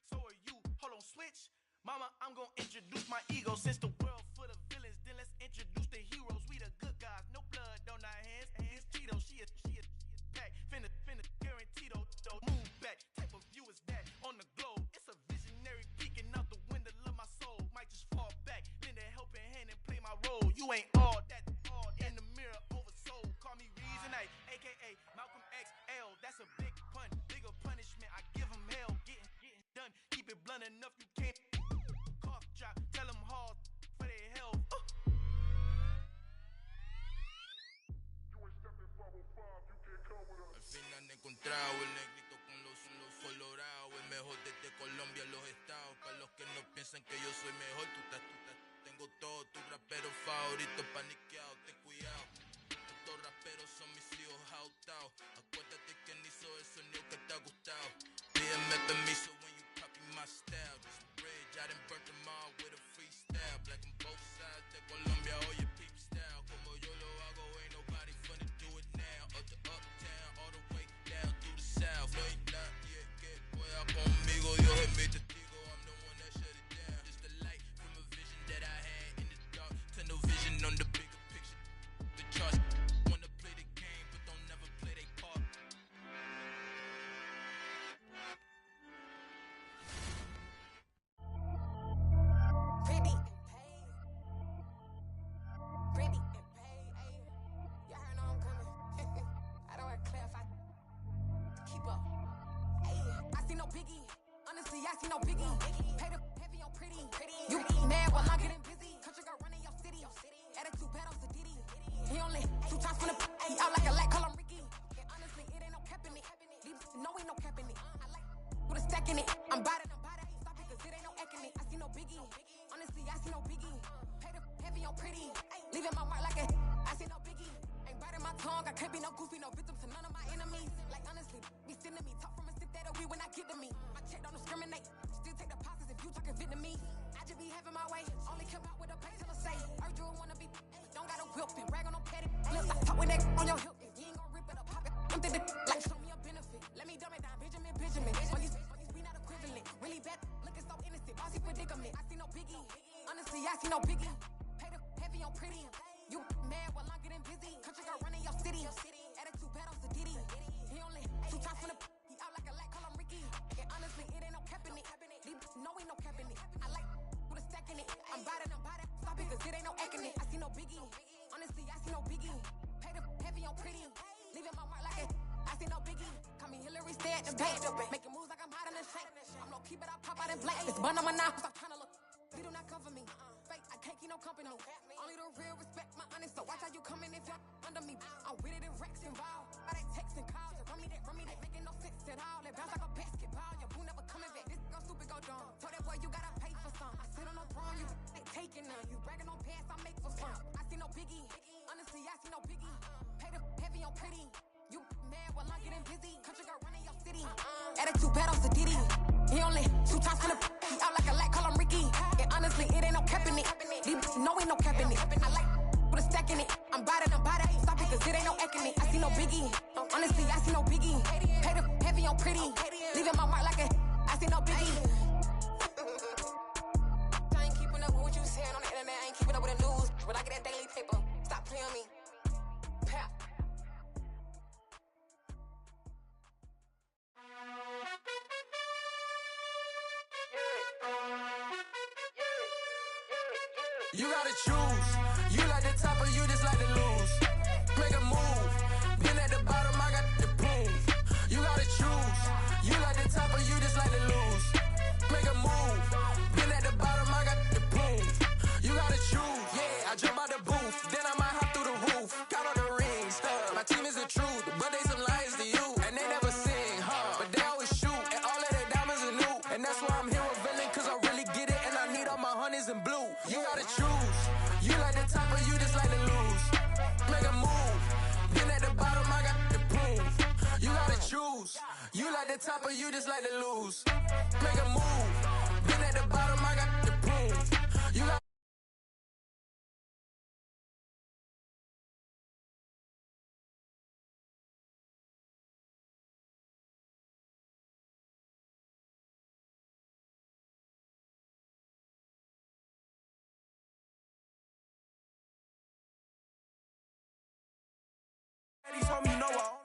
So are you. Hold on, switch. Mama, I'm gonna introduce my ego. Since the world full of villains, then let's introduce the heroes. We the good guys, no blood on our hands. It's Tito, she is pack. Finna guarantee though. Move back. Type of view is that on the globe. It's a visionary peeking out the window of my soul. Might just fall back, lend a helping hand and play my role. You ain't all that in the mirror oversold. Call me Reason A, aka Malcolm XL. That's a big pun, bigger punishment. I give him hell, getting done. Keep it blunt enough, you can't cough drop. Tell them hard for their health. Al fin han encontrado el negrito con los colorados, el mejor desde Colombia, los estados. Para los que no piensan que yo soy mejor, tengo todos tus raperos favoritos paniqueados, ten cuidado. Estos raperos son mis hijos jautados. Acuérdate que ni hizo el sonido que te ha gustado. Pídeme permiso when you copy my style. This bridge, I done burnt them all with a freestyle. Black on both sides de Colombia, oye peep style. Como yo lo hago, ain't nobody finna do it now. Up to uptown, all the way down through the south. No hay nadie que pueda conmigo, Dios es mi testigo. I'm the one that shut it down. Just the light from a vision that I had in the dark. Tunnel vision on the bigger picture. The charts wanna play the game, but don't never play their part. Pretty and paid, ayy. Y'all heard know I'm coming. I don't have clarify. Keep up. Ayy, I see no biggie. Honestly, I see no biggie. Pay the heavy on pretty. You mad while I'm getting busy. Country girl running your city. Attitude bad on Sadidi. He only 2 times from the ayy, out like a light, call him Ricky. And honestly, it ain't no cap in it. These no ain't no cap in it. I like with a stack in it. I'm about it, ain't stop it, cause it ain't no eck in it. I see no biggie. Honestly, I see no biggie. Pay the heavy on pretty. Leaving my mark like a I see no biggie. Ain't biting my tongue, I can't be no goofy, no victim to none of my enemies. Like honestly, be sending me talk from a that we when I get to me. My check don't discriminate. Still take deposits if you talking Vietnamese. I just be having my way. Only come out with a pay till I say. Heard you wanna be. Don't gotta whip it. Rag on no petty. Let's stop talking that on your hip. You ain't gon' rip it or pop it. I'm thinking like show me a benefit. Let me dumb it down. Benjamin. Money's we not equivalent. Really bad. Looking so innocent. Bossy predicament. I see no biggie. Honestly, I see no biggie. Pay the heavy on pretty. You mad while I'm getting busy. Country girl running your city. Attitude bad on Sadiddy. He only 2 times from the he out like a lack, call him Ricky. And honestly, it ain't no cap in it. These no ain't no cap in it. I like with a stack in it. I'm by that. Stop it, cause it ain't no acting it. I see no biggie. Honestly, I see no biggie. Pay the heavy on pretty. Leaving my mark like it. I see no biggie. Call me Hillary, stay at the bank. Making moves like I'm hot in the shank. I'm low key, but I pop out in black. It's bun on my knife. Stop trying to look. They do not cover me. Fake, I can't keep no company. Only the real respect my honest. So watch how you come in if you're under me. I'm with it and Rex involved. I they text and calls. Run me that, making no sense at all. They bounce like a basketball. Your boo never coming back. This go stupid, go dumb. Told that boy you gotta pay for some. I sit on no throne, you ain't taking none. You bragging on pants, I make for fun. I see no biggie. Honestly, I see no biggie. Pay the heavy on pretty. You mad while I'm getting busy. Country girl running your city. Attitude bad on Sadiddy. He only 2 times from the he out like a lack, call him Ricky. And honestly, it ain't no cap in it. These no ain't no cap in it. I like with a stack in it. I'm by that. Stop it, cause it ain't no acting it. I see no biggie. Honestly, I see no biggie. Pay the heavy on pretty. Leaving my mark like a I see no biggie. I ain't keeping up with what you saying on the internet. I ain't keeping up with the news. But I get that daily paper. Stop playing me. Pap. You gotta choose. You like the top or you just like to lose. Make a move. Been at the bottom, I got the proof. You gotta choose. You like the top or you just like to lose. Make a move. Been at the bottom, I got the proof. You gotta choose. Yeah, I jump out the booth. Then I might hop through the roof. Count all the rings. My team is the truth, but they some liars to you. And they never sing, but they always shoot. And all of their diamonds are new. And that's why I'm here with villain, cause I really get it. And I need all my honeys in blue. You gotta choose. You like the top or you just like to lose. Make a move. Been at the bottom, I got the proof. You gotta choose. You like the top or you just like to lose. Make a move. Been at the bottom, I got the proof. You got He told me no, I